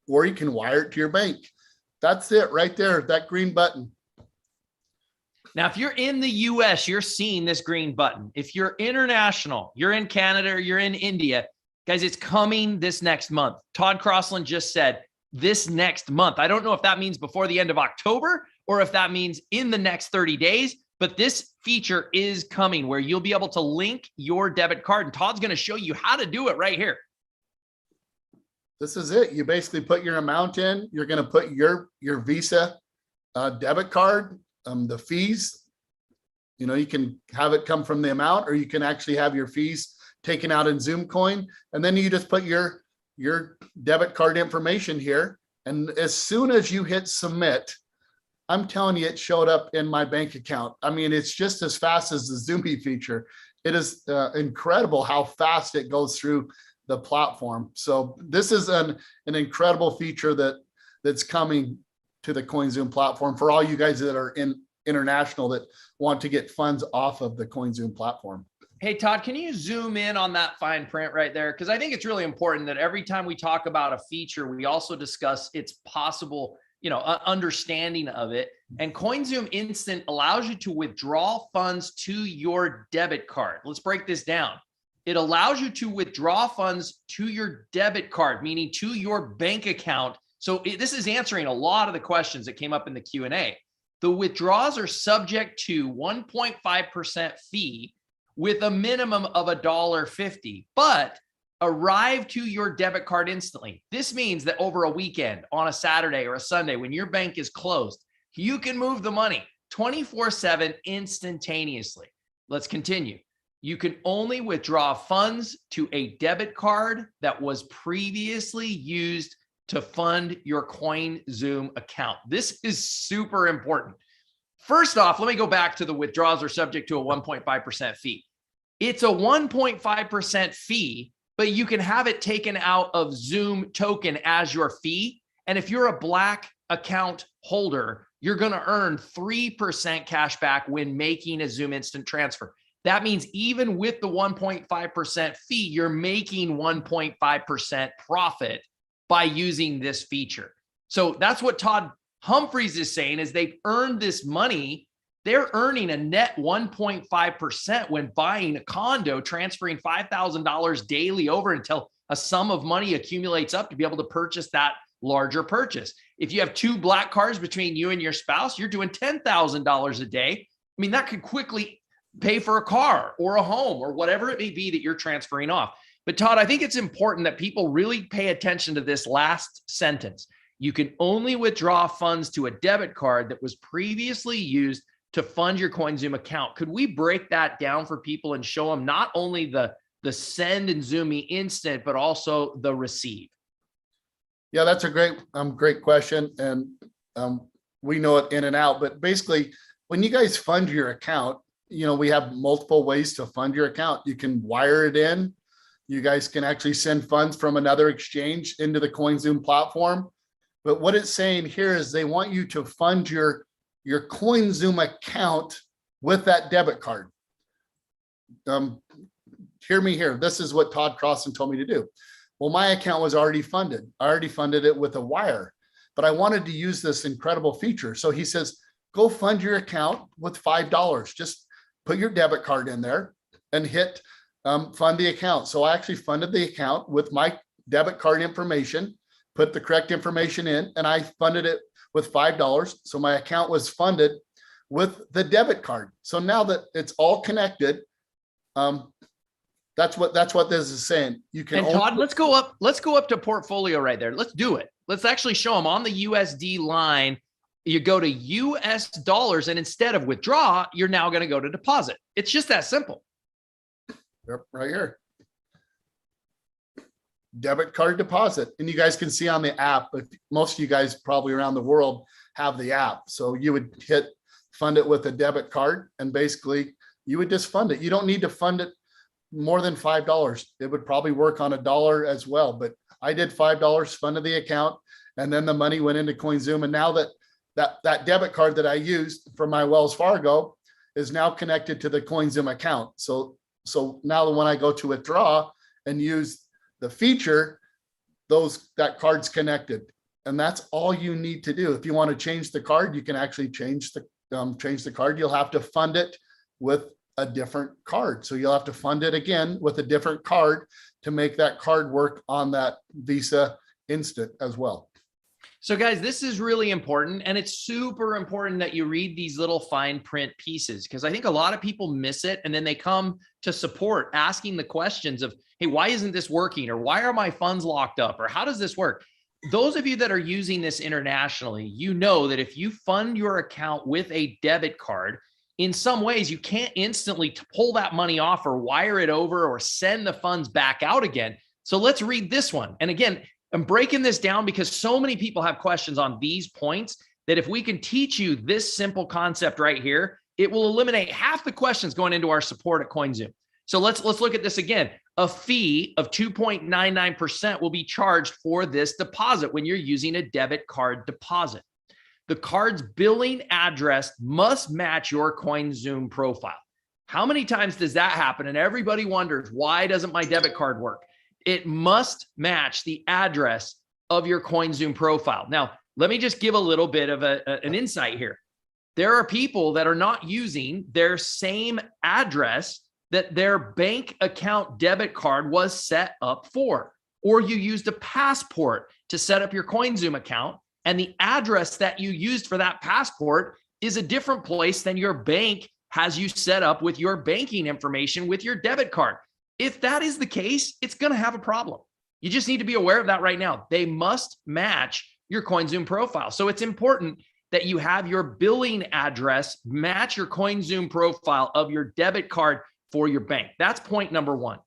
or you can wire it to your bank. That's it right there, that green button. Now, if you're in the US, you're seeing this green button. If you're international, you're in Canada, or you're in India, guys, it's coming this next month. Todd Crossland just said this next month. I don't know if that means before the end of October or if that means in the next 30 days, but this feature is coming where you'll be able to link your debit card. And Todd's going to show you how to do it right here. This is it. You basically put your amount in. You're going to put your Visa debit card, the fees. You know, you can have it come from the amount, or you can actually have your fees taken out in Zoom coin. And then you just put your debit card information here. And as soon as you hit submit, I'm telling you, it showed up in my bank account. I mean, it's just as fast as the Zoomy feature. It is incredible how fast it goes through the platform. So this is an incredible feature that's coming to the CoinZoom platform for all you guys that are in international that want to get funds off of the CoinZoom platform. Hey, Todd, can you zoom in on that fine print right there? Because I think it's really important that every time we talk about a feature, we also discuss its possible, understanding of it. And CoinZoom Instant allows you to withdraw funds to your debit card. Let's break this down. It allows you to withdraw funds to your debit card, meaning to your bank account. So this is answering a lot of the questions that came up in the Q&A. The withdrawals are subject to 1.5% fee with a minimum of $1.50, but arrive to your debit card instantly. This means that over a weekend, on a Saturday or a Sunday, when your bank is closed, you can move the money 24/7 instantaneously. Let's continue. You can only withdraw funds to a debit card that was previously used to fund your CoinZoom account. This is super important. First off, let me go back to the withdrawals are subject to a 1.5% fee. It's a 1.5% fee, but you can have it taken out of Zoom token as your fee. And if you're a Black account holder, you're going to earn 3% cash back when making a Zoom instant transfer. That means even with the 1.5% fee, you're making 1.5% profit by using this feature. So that's what Todd Humphreys is saying is they've earned this money. They're earning a net 1.5% when buying a condo, transferring $5,000 daily over until a sum of money accumulates up to be able to purchase that larger purchase. If you have 2 Black cards between you and your spouse, you're doing $10,000 a day. I mean, that could quickly pay for a car or a home or whatever it may be that you're transferring off. But Todd, I think it's important that people really pay attention to this last sentence. You can only withdraw funds to a debit card that was previously used to fund your CoinZoom account. Could we break that down for people and show them not only the send and Zoomy instant, but also the receive? Yeah, that's a great question. And we know it in and out, but basically when you guys fund your account, we have multiple ways to fund your account. You can wire it in. You guys can actually send funds from another exchange into the CoinZoom platform. But what it's saying here is they want you to fund your CoinZoom account with that debit card. Hear me here. This is what Todd Crossland told me to do. Well, my account was already funded. I already funded it with a wire, but I wanted to use this incredible feature. So he says, go fund your account with $5. Just put your debit card in there and hit fund the account. So I actually funded the account with my debit card information, put the correct information in, and I funded it with $5. So my account was funded with the debit card. So now that it's all connected, that's what this is saying. You can. And Todd, let's go up to portfolio right there. Let's do it. Let's actually show them on the USD line. You go to US dollars, and instead of withdraw, you're now going to go to deposit. It's just that simple. Yep, right here. debit card deposit. And you guys can see on the app, but most of you guys probably around the world have the app. So you would hit fund it with a debit card, and basically you would just fund it. You don't need to fund it more than $5. It would probably work on $1 as well. But I did $5, funded the account, and then the money went into COINZOOM. And now that debit card that I used for my Wells Fargo is now connected to the COINZOOM account. So now when I go to withdraw and use the feature, that card's connected. And that's all you need to do. If you want to change the card, you can actually change the card. You'll have to fund it with a different card. So you'll have to fund it again with a different card to make that card work on that Visa Instant as well. So guys, this is really important, and it's super important that you read these little fine print pieces, because I think a lot of people miss it, and then they come to support asking the questions of, hey, why isn't this working? Or why are my funds locked up? Or how does this work? Those of you that are using this internationally, you know that if you fund your account with a debit card, in some ways you can't instantly pull that money off or wire it over or send the funds back out again. So let's read this one. And again, I'm breaking this down because so many people have questions on these points that if we can teach you this simple concept right here, it will eliminate half the questions going into our support at COINZOOM. So let's look at this again. A fee of 2.99% will be charged for this deposit when you're using a debit card deposit. The card's billing address must match your COINZOOM profile. How many times does that happen? And everybody wonders, why doesn't my debit card work? It must match the address of your COINZOOM profile. Now, let me just give a little bit of an insight here. There are people that are not using their same address that their bank account debit card was set up for, or you used a passport to set up your COINZOOM account, and the address that you used for that passport is a different place than your bank has you set up with your banking information with your debit card. If that is the case, it's going to have a problem. You just need to be aware of that right now. They must match your COINZOOM profile. So it's important that you have your billing address match your COINZOOM profile of your debit card for your bank. That's point number one.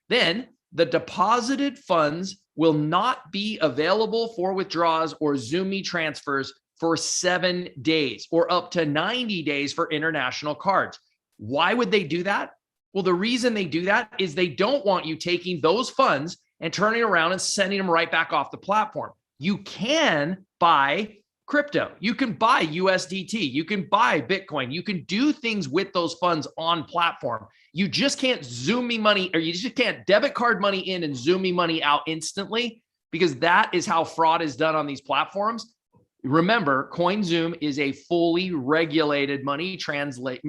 Then the deposited funds will not be available for withdrawals or Zoomy transfers for 7 days or up to 90 days for international cards. Why would they do that? Well, the reason they do that is they don't want you taking those funds and turning around and sending them right back off the platform. You can buy crypto. You can buy USDT. You can buy Bitcoin. You can do things with those funds on platform. You just can't Zoomy money, or you just can't debit card money in and Zoomy money out instantly, because that is how fraud is done on these platforms. Remember, COINZOOM is a fully regulated money transmitter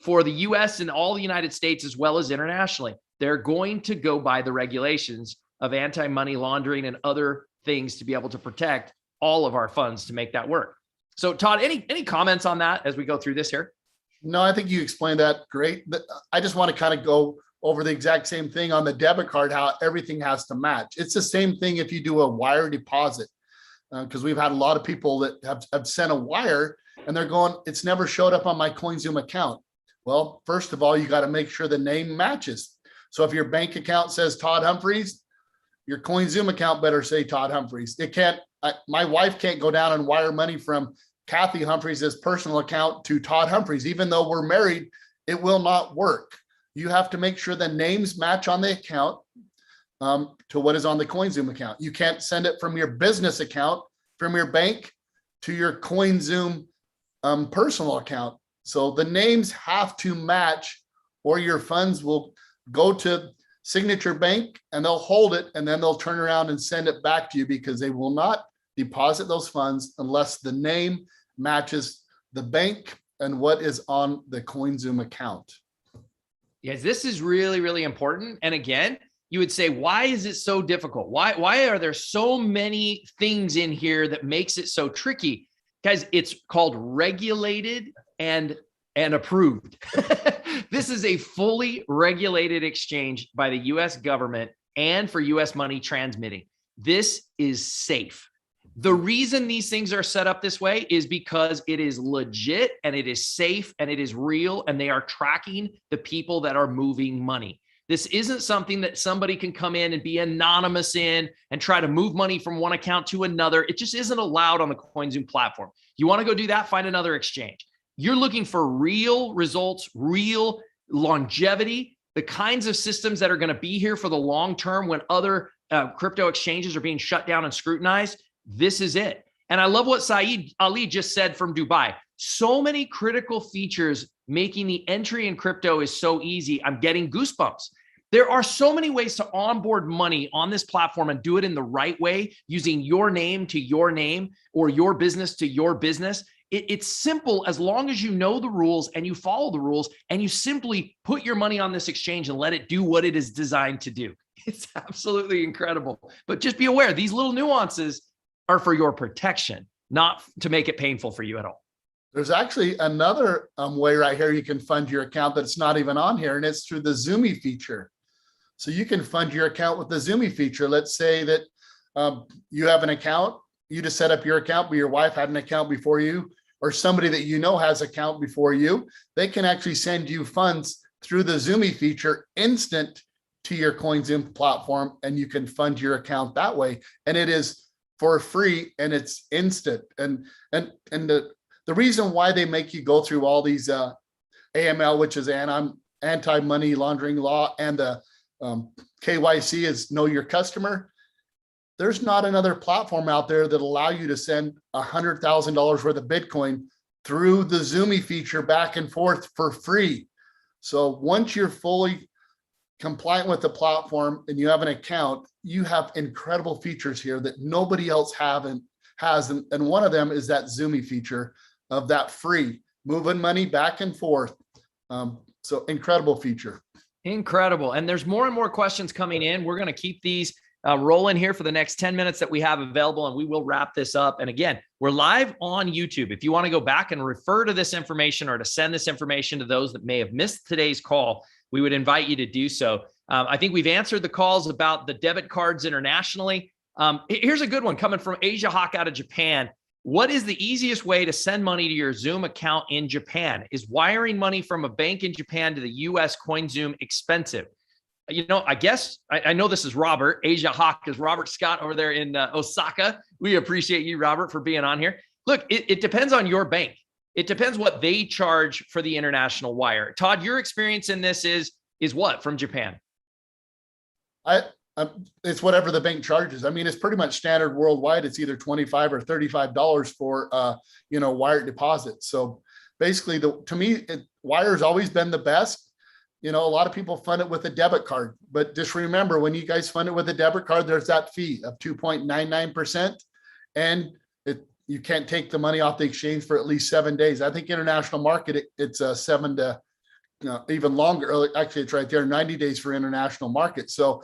for the US and all the United States, as well as internationally. They're going to go by the regulations of anti-money laundering and other things to be able to protect all of our funds to make that work. So Todd, any comments on that as we go through this here? No, I think you explained that great. I just want to kind of go over the exact same thing on the debit card, how everything has to match. It's the same thing if you do a wire deposit, because we've had a lot of people that have sent a wire and they're going, it's never showed up on my COINZOOM account. Well, first of all, you got to make sure the name matches. So if your bank account says Todd Humphreys, your COINZOOM account better say Todd Humphreys. It can't, my wife can't go down and wire money from Kathy Humphreys' personal account to Todd Humphreys. Even though we're married, it will not work. You have to make sure the names match on the account to what is on the COINZOOM account. You can't send it from your business account, from your bank to your COINZOOM personal account. So the names have to match, or your funds will go to Signature Bank and they'll hold it, and then they'll turn around and send it back to you, because they will not deposit those funds unless the name matches the bank and what is on the COINZOOM account. Yes, this is really, really important. And again, you would say, why is it so difficult? Why are there so many things in here that makes it so tricky? Guys, it's called regulated and approved. This is a fully regulated exchange by the US government and for US money transmitting. This is safe. The reason these things are set up this way is because it is legit and it is safe and it is real, and they are tracking the people that are moving money. This isn't something that somebody can come in and be anonymous in and try to move money from one account to another. It just isn't allowed on the CoinZoom platform. You want to go do that, find another exchange. You're looking for real results, real longevity, the kinds of systems that are going to be here for the long term when other crypto exchanges are being shut down and scrutinized. This is it. And I love what Saeed Ali just said from Dubai. So many critical features making the entry in crypto is so easy. I'm getting goosebumps. There are so many ways to onboard money on this platform and do it in the right way, using your name to your name or your business to your business. It's simple as long as you know the rules and you follow the rules and you simply put your money on this exchange and let it do what it is designed to do. It's absolutely incredible. But just be aware, these little nuances are for your protection, not to make it painful for you at all. There's actually another way right here you can fund your account that's not even on here, and it's through the Zoomy feature. So you can fund your account with the Zoomy feature. Let's say that you have an account, you just set up your account, but your wife had an account before you, or somebody that you know has an account before you. They can actually send you funds through the Zoomy feature instant to your CoinZoom platform, and you can fund your account that way. And it is for free and it's instant. And the reason why they make you go through all these AML, which is anti-money laundering law, and the KYC is know your customer. There's not another platform out there that allow you to send $100,000 worth of Bitcoin through the Zoomy feature back and forth for free. So once you're fully compliant with the platform and you have an account, you have incredible features here that nobody else has. And one of them is that Zoomy feature of that free moving money back and forth. So incredible feature. Incredible. And there's more and more questions coming in. We're going to keep these rolling here for the next 10 minutes that we have available, and we will wrap this up. And again, we're live on YouTube. If you want to go back and refer to this information or to send this information to those that may have missed today's call, we would invite you to do so. I think we've answered the calls about the debit cards internationally. Here's a good one coming from Asia Hawk out of Japan. What is the easiest way to send money to your Zoom account in Japan? Is wiring money from a bank in Japan to the US CoinZoom expensive? You know, I guess, I know this is Robert. Asia Hawk is Robert Scott over there in Osaka. We appreciate you, Robert, for being on here. Look, it depends on your bank. It depends what they charge for the international wire. Todd, your experience in this is what from Japan? It's whatever the bank charges. I mean, it's pretty much standard worldwide. It's either $25 or $35 for, wire deposit. So basically, to me, wire's always been the best. You know, a lot of people fund it with a debit card, but just remember, when you guys fund it with a debit card, there's that fee of 2.99%, and you can't take the money off the exchange for at least 7 days. I think international market, it's 7 to even longer. Actually, it's right there, 90 days for international market. So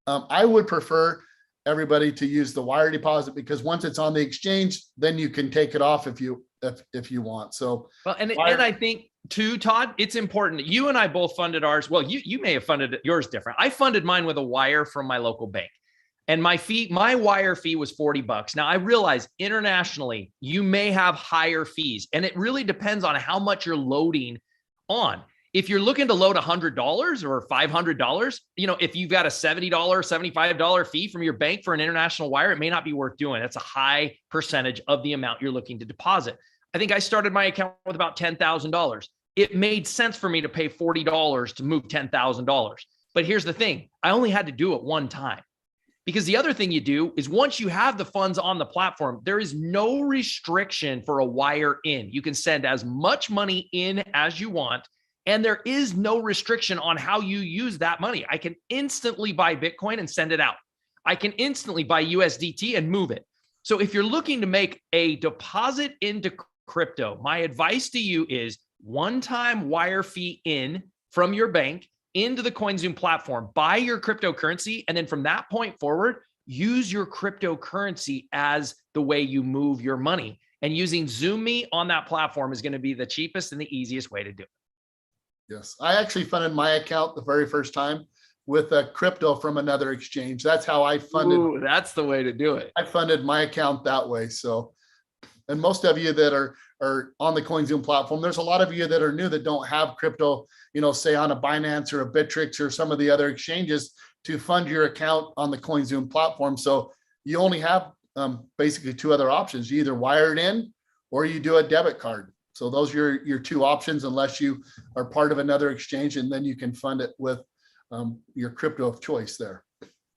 I would prefer everybody to use the wire deposit, because once it's on the exchange, then you can take it off if you want. So well, and I think too, Todd, it's important that you and I both funded ours. Well, you may have funded yours different. I funded mine with a wire from my local bank, and my wire fee was $40. Now I realize internationally you may have higher fees, and it really depends on how much you're loading on. If you're looking to load $100 or $500, if you've got a $70, $75 fee from your bank for an international wire, it may not be worth doing. That's a high percentage of the amount you're looking to deposit. I think I started my account with about $10,000. It made sense for me to pay $40 to move $10,000. But here's the thing. I only had to do it one time, because the other thing you do is once you have the funds on the platform, there is no restriction for a wire in. You can send as much money in as you want, and there is no restriction on how you use that money. I can instantly buy Bitcoin and send it out. I can instantly buy USDT and move it. So if you're looking to make a deposit into crypto, my advice to you is one-time wire fee in from your bank into the CoinZoom platform, buy your cryptocurrency, and then from that point forward, use your cryptocurrency as the way you move your money. And using Zoomy on that platform is going to be the cheapest and the easiest way to do it. Yes, I actually funded my account the very first time with a crypto from another exchange. That's how I funded. Ooh, that's the way to do it. I funded my account that way. So, and most of you that are or on the CoinZoom platform. There's a lot of you that are new that don't have crypto, say on a Binance or a Bittrex or some of the other exchanges to fund your account on the CoinZoom platform. So you only have basically two other options. You either wire it in or you do a debit card. So those are your two options, unless you are part of another exchange, and then you can fund it with your crypto of choice there.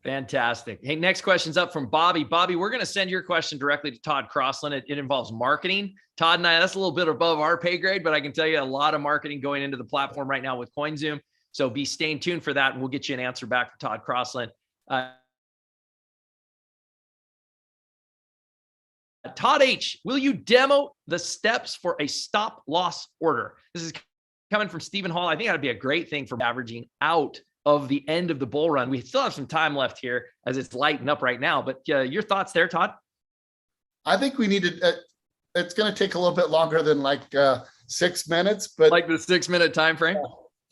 Fantastic. Hey, next question's up from Bobby. Bobby, we're going to send your question directly to Todd Crossland. It involves marketing. Todd and I, that's a little bit above our pay grade, but I can tell you a lot of marketing going into the platform right now with CoinZoom. So be staying tuned for that, and we'll get you an answer back from Todd Crossland. Todd H., will you demo the steps for a stop loss order? This is coming from Stephen Hall. I think that'd be a great thing for averaging out of the end of the bull run. We still have some time left here as it's lighting up right now, but your thoughts there, Todd? I think we need to, it's going to take a little bit longer than like 6 minutes, but like the 6 minute time frame.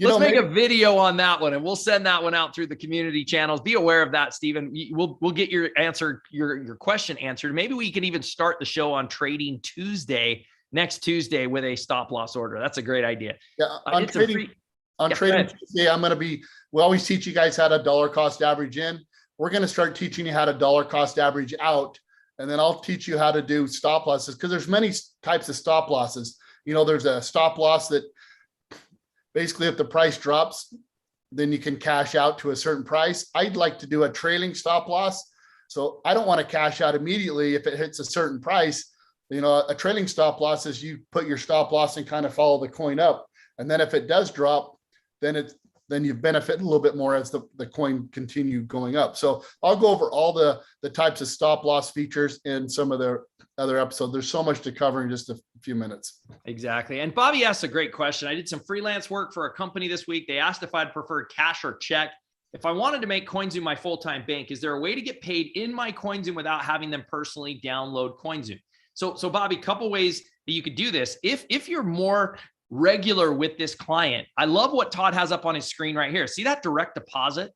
Let's make a video on that one, and we'll send that one out through the community channels. Be aware of that, Stephen. We'll get your answer, your question answered. Maybe we can even start the show on Trading Tuesday, next Tuesday, with a stop loss order. That's a great idea. Yeah, on Trading Tuesday, we always teach you guys how to dollar cost average in. We're going to start teaching you how to dollar cost average out, and then I'll teach you how to do stop losses, because there's many types of stop losses. There's a stop loss that basically, if the price drops, then you can cash out to a certain price. I'd like to do a trailing stop loss. So I don't want to cash out immediately if it hits a certain price. A trailing stop loss is you put your stop loss and kind of follow the coin up. And then if it does drop, then you benefit a little bit more as the coin continue going up. So I'll go over all the types of stop loss features in some of the other episodes. There's so much to cover in just a few minutes. Exactly. And Bobby asked a great question. I did some freelance work for a company this week. They asked if I'd prefer cash or check. If I wanted to make CoinZoom my full-time bank, is there a way to get paid in my CoinZoom without having them personally download CoinZoom? So Bobby, a couple ways that you could do this. If you're more regular with this client, I love what Todd has up on his screen right here. See that direct deposit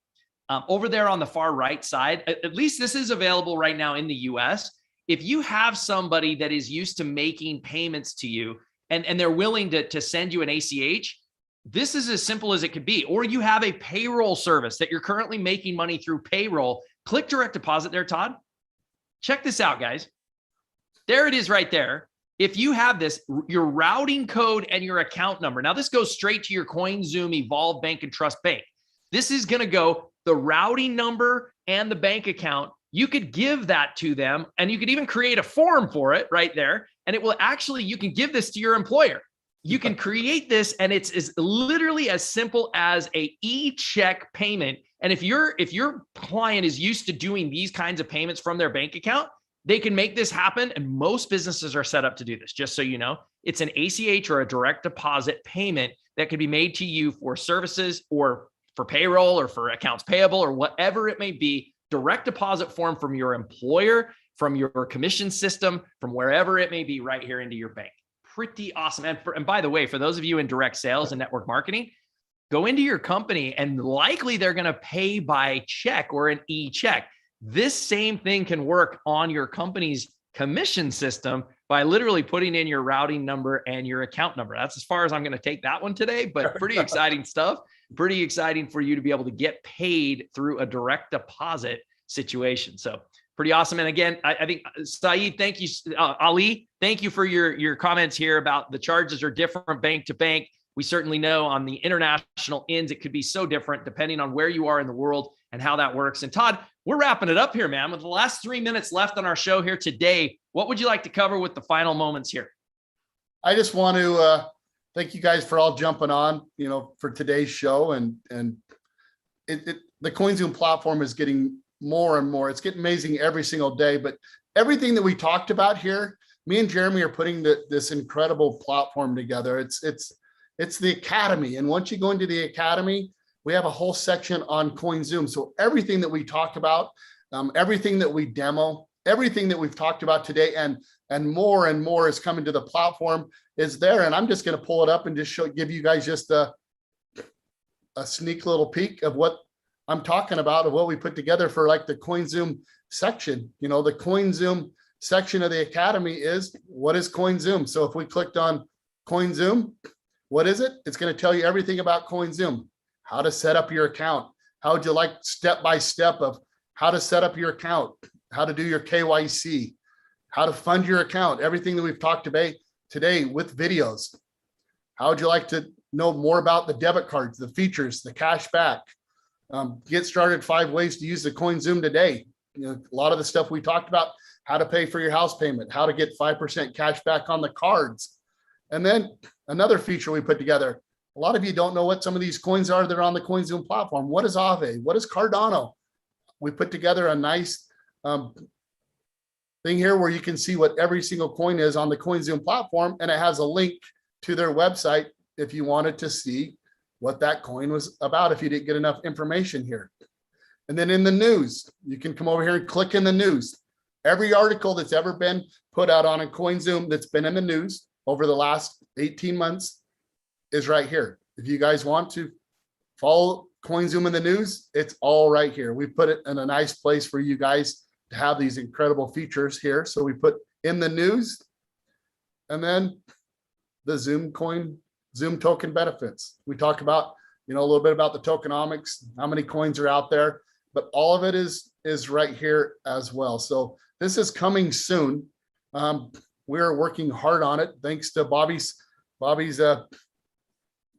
over there on the far right side? At least this is available right now in the US. If you have somebody that is used to making payments to you and they're willing to send you an ACH, this is as simple as it could be. Or you have a payroll service that you're currently making money through payroll. Click direct deposit there, Todd. Check this out, guys. There it is right there. If you have this, your routing code and your account number. Now this goes straight to your CoinZoom Evolve Bank and Trust Bank. This is going to go the routing number and the bank account. You could give that to them, and you could even create a form for it right there. And it will actually, you can give this to your employer. You can create this, and it's literally as simple as a e-check payment. And if your client is used to doing these kinds of payments from their bank account, they can make this happen. And most businesses are set up to do this. Just so you know, it's an ACH or a direct deposit payment that can be made to you for services or for payroll or for accounts payable or whatever it may be. Direct deposit form from your employer, from your commission system, from wherever it may be, right here into your bank. Pretty awesome. And by the way, for those of you in direct sales and network marketing, go into your company and likely they're going to pay by check or an e-check. This same thing can work on your company's commission system by literally putting in your routing number and your account number. That's as far as I'm going to take that one today, but pretty exciting stuff. Pretty exciting for you to be able to get paid through a direct deposit situation. So pretty awesome. And again, I think Saeed, thank you. Ali, thank you for your comments here about the charges are different bank to bank. We certainly know on the international ends, it could be so different depending on where you are in the world and how that works. And Todd, we're wrapping it up here, man. With the last 3 minutes left on our show here today, what would you like to cover with the final moments here? I just want to thank you guys for all jumping on, for today's show. And the CoinZoom platform is getting more and more. It's getting amazing every single day. But everything that we talked about here, me and Jeremy are putting this incredible platform together. It's the academy. And once you go into the academy, we have a whole section on CoinZoom. So everything that we talk about, everything that we demo, everything that we've talked about today, and more is coming to the platform is there. And I'm just going to pull it up and just give you guys just a sneak little peek of what I'm talking about, of what we put together for like the CoinZoom section. The CoinZoom section of the Academy is what is COINZOOM. So if we clicked on COINZOOM, what is it? It's going to tell you everything about COINZOOM, how to set up your account. How would you like step-by-step of how to set up your account, how to do your KYC, how to fund your account, everything that we've talked about today with videos. How would you like to know more about the debit cards, the features, the cash back? Get started 5 ways to use the COINZOOM today. A lot of the stuff we talked about, how to pay for your house payment, how to get 5% cash back on the cards. And then another feature we put together, a lot of you don't know what some of these coins are that are on the COINZOOM platform. What is Aave? What is Cardano? We put together a nice thing here where you can see what every single coin is on the COINZOOM platform, and it has a link to their website if you wanted to see what that coin was about, if you didn't get enough information here. And then in the news, you can come over here and click in the news. Every article that's ever been put out on a COINZOOM that's been in the news over the last 18 months is right here. If you guys want to follow COINZOOM in the news, it's all right here. We put it in a nice place for you guys to have these incredible features here. So we put in the news, and then the Zoom token benefits. We talk about, a little bit about the tokenomics, how many coins are out there, but all of it is right here as well. So this is coming soon. We're working hard on it. Thanks to Bobby's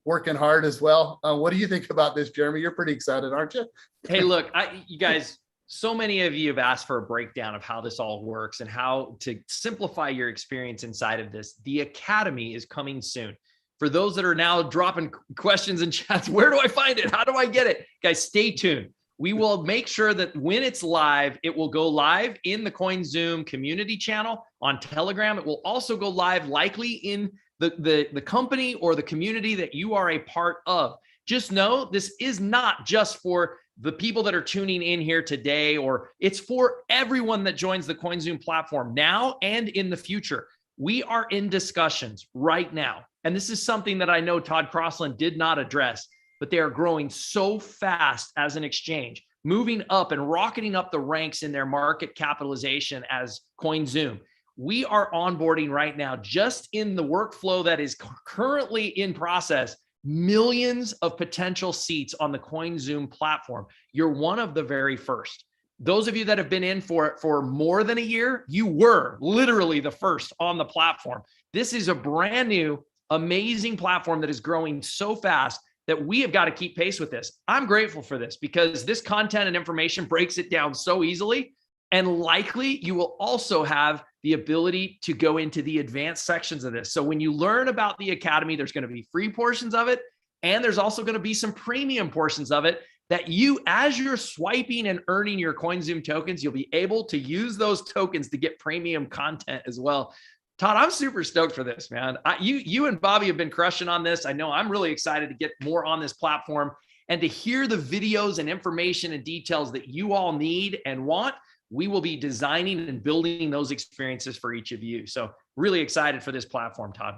working hard as well. What do you think about this, Jeremy? You're pretty excited, aren't you? Hey, look, you guys, so many of you have asked for a breakdown of how this all works and how to simplify your experience inside of this. The Academy is coming soon. For those that are now dropping questions in chats, where do I find it? How do I get it? Guys, stay tuned. We will make sure that when it's live, it will go live in the COINZOOM community channel on Telegram. It will also go live likely in the company or the community that you are a part of. Just know this is not just for the people that are tuning in here today, or it's for everyone that joins the COINZOOM platform now and in the future. We are in discussions right now. And this is something that I know Todd Crossland did not address, but they are growing so fast as an exchange, moving up and rocketing up the ranks in their market capitalization as COINZOOM. We are onboarding right now, just in the workflow that is currently in process, millions of potential seats on the COINZOOM platform. You're one of the very first. Those of you that have been in for more than a year, you were literally the first on the platform. This is a brand new, amazing platform that is growing so fast that we have got to keep pace with this. I'm grateful for this because this content and information breaks it down so easily. And likely you will also have the ability to go into the advanced sections of this. So when you learn about the Academy, there's going to be free portions of it. And there's also going to be some premium portions of it that you, as you're swiping and earning your COINZOOM tokens, you'll be able to use those tokens to get premium content as well. Todd, I'm super stoked for this, man. You and Bobby have been crushing on this. I know I'm really excited to get more on this platform and to hear the videos and information and details that you all need and want. We will be designing and building those experiences for each of you. So really excited for this platform, Todd.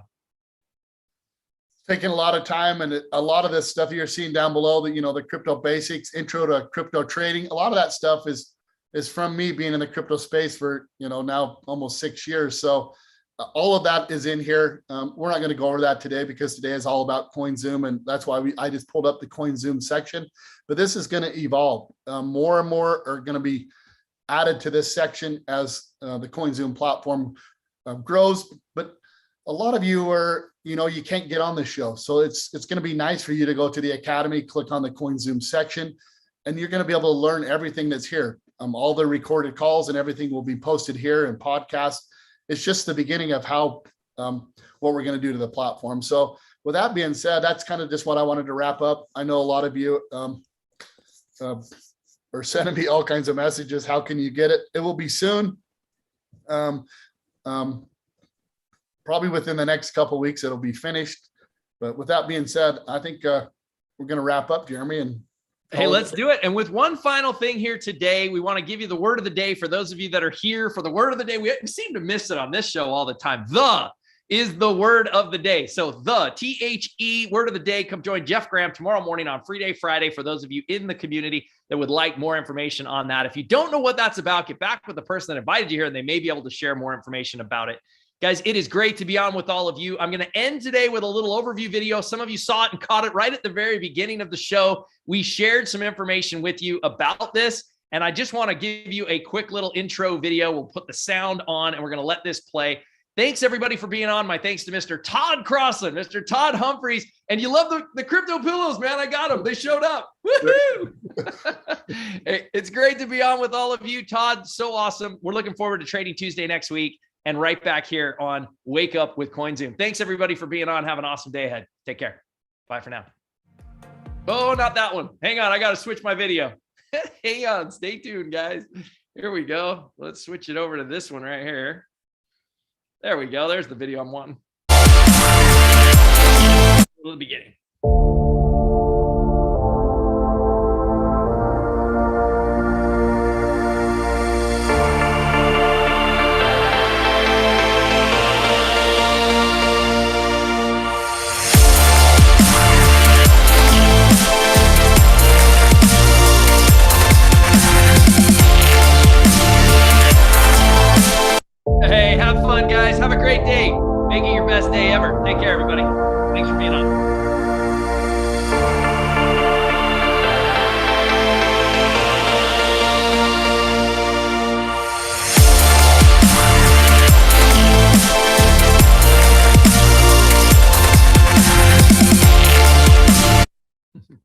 Taking a lot of time, and a lot of this stuff you're seeing down below, the crypto basics, intro to crypto trading, a lot of that stuff is from me being in the crypto space for, now almost 6 years. So all of that is in here. We're not going to go over that today because today is all about COINZOOM, and that's why I just pulled up the COINZOOM section. But this is going to evolve. More and more are going to be added to this section as the COINZOOM platform grows. But a lot of you are, you can't get on the show. So it's going to be nice for you to go to the Academy, click on the COINZOOM section, and you're going to be able to learn everything that's here. All the recorded calls and everything will be posted here in podcasts. It's just the beginning of how what we're going to do to the platform. So with that being said, that's kind of just what I wanted to wrap up. I know a lot of you are sending me all kinds of messages. How can you get it? It will be soon. Probably within the next couple of weeks, it'll be finished. But with that being said, I think we're going to wrap up, Jeremy. And hey, let's do it. And with one final thing here today, we want to give you the word of the day for those of you that are here for the word of the day. We seem to miss it on this show all the time. The is the word of the day. So the THE word of the day. Come join Jeff Graham tomorrow morning on Free Day Friday for those of you in the community that would like more information on that. If you don't know what that's about, get back with the person that invited you here and they may be able to share more information about it. Guys, it is great to be on with all of you. I'm going to end today with a little overview video. Some of you saw it and caught it right at the very beginning of the show. We shared some information with you about this, and I just want to give you a quick little intro video. We'll put the sound on, and we're going to let this play. Thanks, everybody, for being on. My thanks to Mr. Todd Crossland, Mr. Todd Humphreys, and you love the crypto pillows, man. I got them. They showed up. Woohoo! Hey, it's great to be on with all of you. Todd, so awesome. We're looking forward to Trading Tuesday next week. And right back here on Wake Up with COINZOOM. Thanks, everybody, for being on. Have an awesome day ahead. Take care. Bye for now. Oh, not that one. Hang on. I got to switch my video. Hang on. Stay tuned, guys. Here we go. Let's switch it over to this one right here. There we go. There's the video I'm wanting. The beginning. Hey, have fun, guys. Have a great day. Make it your best day ever. Take care, everybody. Thanks for being on.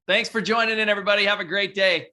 Thanks for joining in, everybody. Have a great day.